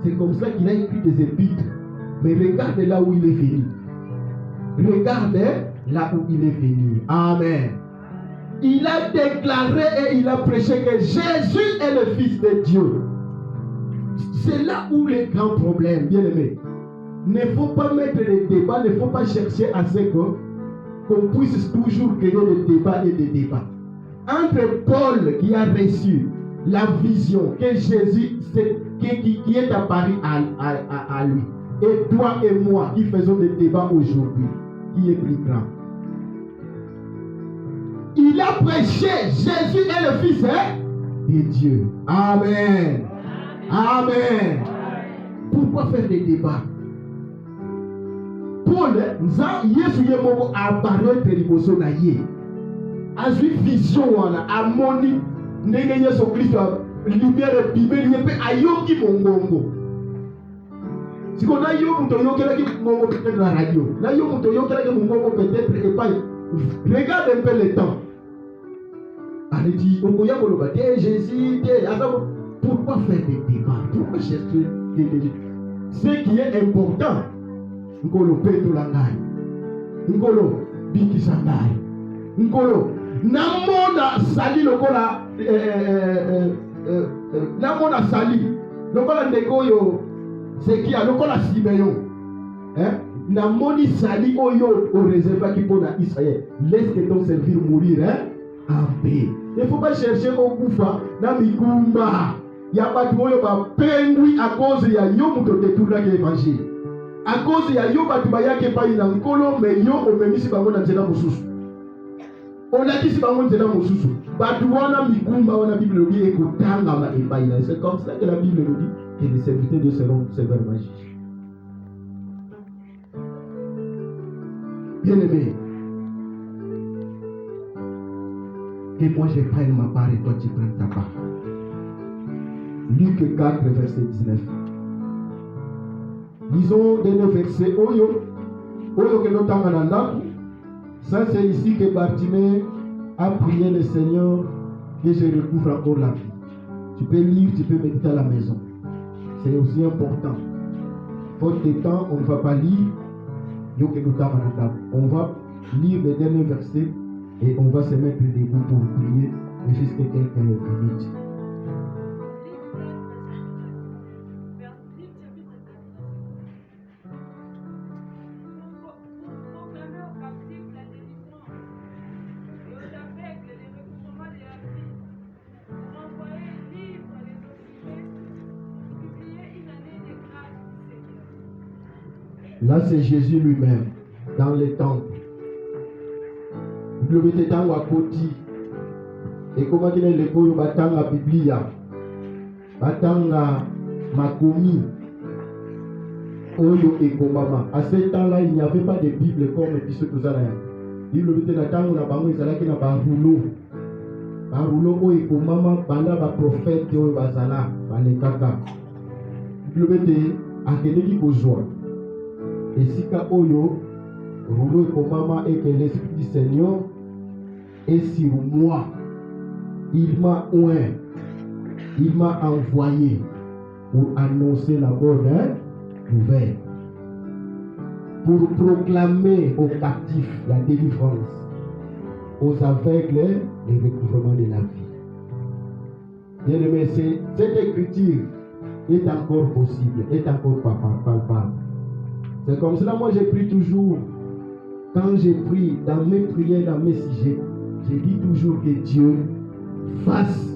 C'est comme cela qu'il a écrit des épîtres. Mais regarde là où il est venu. Regarde là où il est venu. Amen. il a déclaré et il a prêché que Jésus est le Fils de Dieu. C'est là où les grands problèmes, bien aimés. Il ne faut pas mettre des débats, il ne faut pas chercher à ce qu'on puisse toujours créer des débats et des débats. Entre Paul qui a reçu la vision que Jésus qui est apparu à lui, et toi et moi qui faisons des débats aujourd'hui, qui est plus grand? Il a prêché, Jésus est le Fils de Dieu. Amen. Amen. Pourquoi faire des débats? Paul, Yesu yemoko apparaître liboso na ye. Azui vision wana amoni ndenge Yesu Kristo lumière bimeli yepe ayoki mongongo. Siko na yo muto yokelaki mongongo peut-être na radio. Na yo muto yokelaki mongongo peut-être et pas. Regarde un peu le temps. Allez dit okoya koloba te Jésus te azabo. Pourquoi faire des débats? Pourquoi chercher des débats? Ce qui est important, Nkolo Peto Langai, Nkolo Biki Sangai, Nkolo Namona Sali Lokola, Namona Sali, Lokola Negoyo, c'est qui a Lokola Simeon, Namoni Sali Oyo au réservoir qui pour Israël. Laisse que ton servir mourir, en paix. Il ne faut pas chercher au Koufa, Namikumba. Il y a pas de moyen de pengui à cause de yo muto détourna l'évangile. À cause de yo batubaya ke pa ina nkolo mais yo o memisi bango na nzela mususu. On a dit si bango nzela mususu. Batuwana mikumba wana Bible dit ekutanga ma ebaina. C'est comme ça que la Bible nous dit que les serviteurs de seront sévèrement jugés. Bien-aimé, que moi je prenne ma part et toi tu prennes ta part. Luc 4, verset 19. Lisons des 9 versets. Oyo que nous avons. Ça, c'est ici que Bartimée a prié le Seigneur que je recouvre encore la vie. Tu peux lire, tu peux méditer à la maison. C'est aussi important. Faute de temps, on ne va pas lire. On va lire les derniers versets et on va se mettre debout pour prier jusqu'à quelques minutes. Là, c'est Jésus lui-même, dans le temple. Vous le temps à côté. Et comment il est le cours batanga Biblia, batanga makomi, oyo et komama. À ce temps-là, il n'y avait pas de Bible comme dit ce que ça là. Il le était là tant on a bango ils allaient qui n'a pas rouleau oyo et komama banda ba prophète oyo bazala balekaka. Il le était à keleki kozwa. Et si ka oyo rouleau et komama et que l'esprit du Seigneur est sur moi. Il m'a oint, il m'a envoyé pour annoncer la bonne nouvelle, pour proclamer aux captifs la délivrance, aux aveugles le recouvrement de la vie. Bien aimé, cette écriture est encore possible, est encore palpable. C'est comme cela, moi je prie toujours, quand je prie dans mes prières, dans mes sujets, je dis toujours que Dieu fasse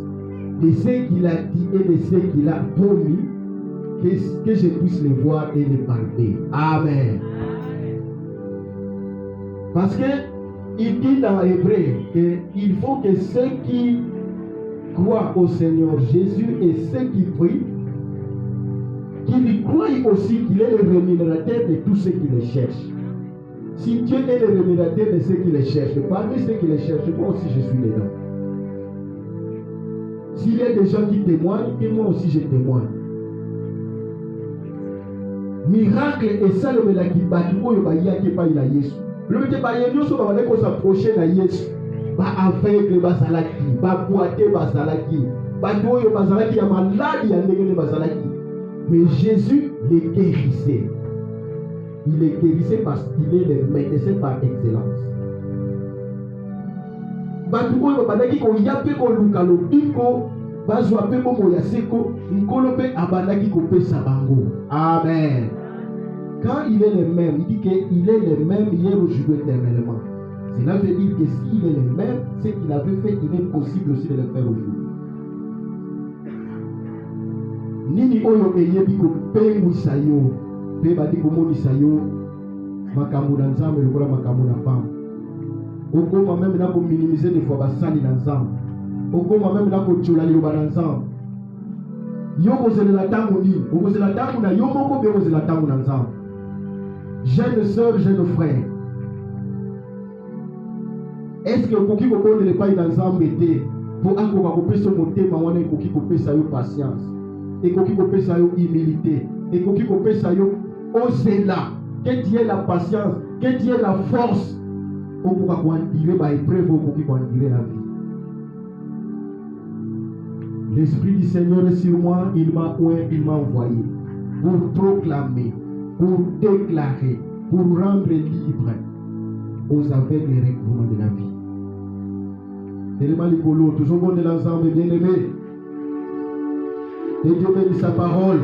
de ce qu'il a dit et de ce qu'il a promis, que je puisse les voir et les parler. Amen. Parce que il dit dans Hébreu qu'il faut que ceux qui croient au Seigneur Jésus et ceux qui prient, qu'ils croient aussi qu'il est le rémunérateur de tous ceux qui le cherchent. Si Dieu est le rémunérateur de ceux qui le cherchent, parmi ceux qui le cherchent, moi aussi je suis dedans. S'il y a des gens qui témoignent, et moi aussi je témoigne. Miracle et ça le melaki batu oyo ba yaki pa ila Yesu. Le mete ba yenyo so ba ko s'approcher na Yesu. Ba aveugle bazalaki, ba boité bazalaki, ba oyo bazalaki ya malade ya ndenge bazalaki. Mais Jésus les guérissait. Il les guérissait parce qu'il est le médecin par excellence. Batu oyo babandaki koya mpe koluka lobiko bazwa mpe bomoi ya seko nkolo mpe abandaki kopesa bango. Amen. Quand il est le même, il dit qu'il est le même hier, aujourd'hui, éternellement. Cela veut dire que s'il est le même, ce qu'il avait fait, il est possible aussi de le faire aujourd'hui. Nini oyo eyebi kopengwisa yo mpe badi komonisa yo makambo na nzambe lokola makambo na pamba. Okoma meme na kominimize des fois basali na nzambe. Okoma meme na kotiola liloba na nzambe. Yo kozelela ntango nini? Okozela ntango na yo moko mpe okozela ntango na nzambe. Jeune sœur, jeune frère, est-ce que okoki kobondela epai na nzambe te mpo akoka kopesa motema wana ekoki kopesa yo patience, ekoki kopesa yo humilité, ekoki kopesa yo ozela, que tu aies la patience, que tu aies la force okoka koandire baépreuve, okoki koandire la vie. L'Esprit du Seigneur est sur moi, il m'a envoyé pour proclamer, pour déclarer, pour rendre libre aux aveugles les recouvrements de la vie. Élément Nicolo, toujours bon de l'ensemble bien-aimé. Et Dieu bénit sa parole.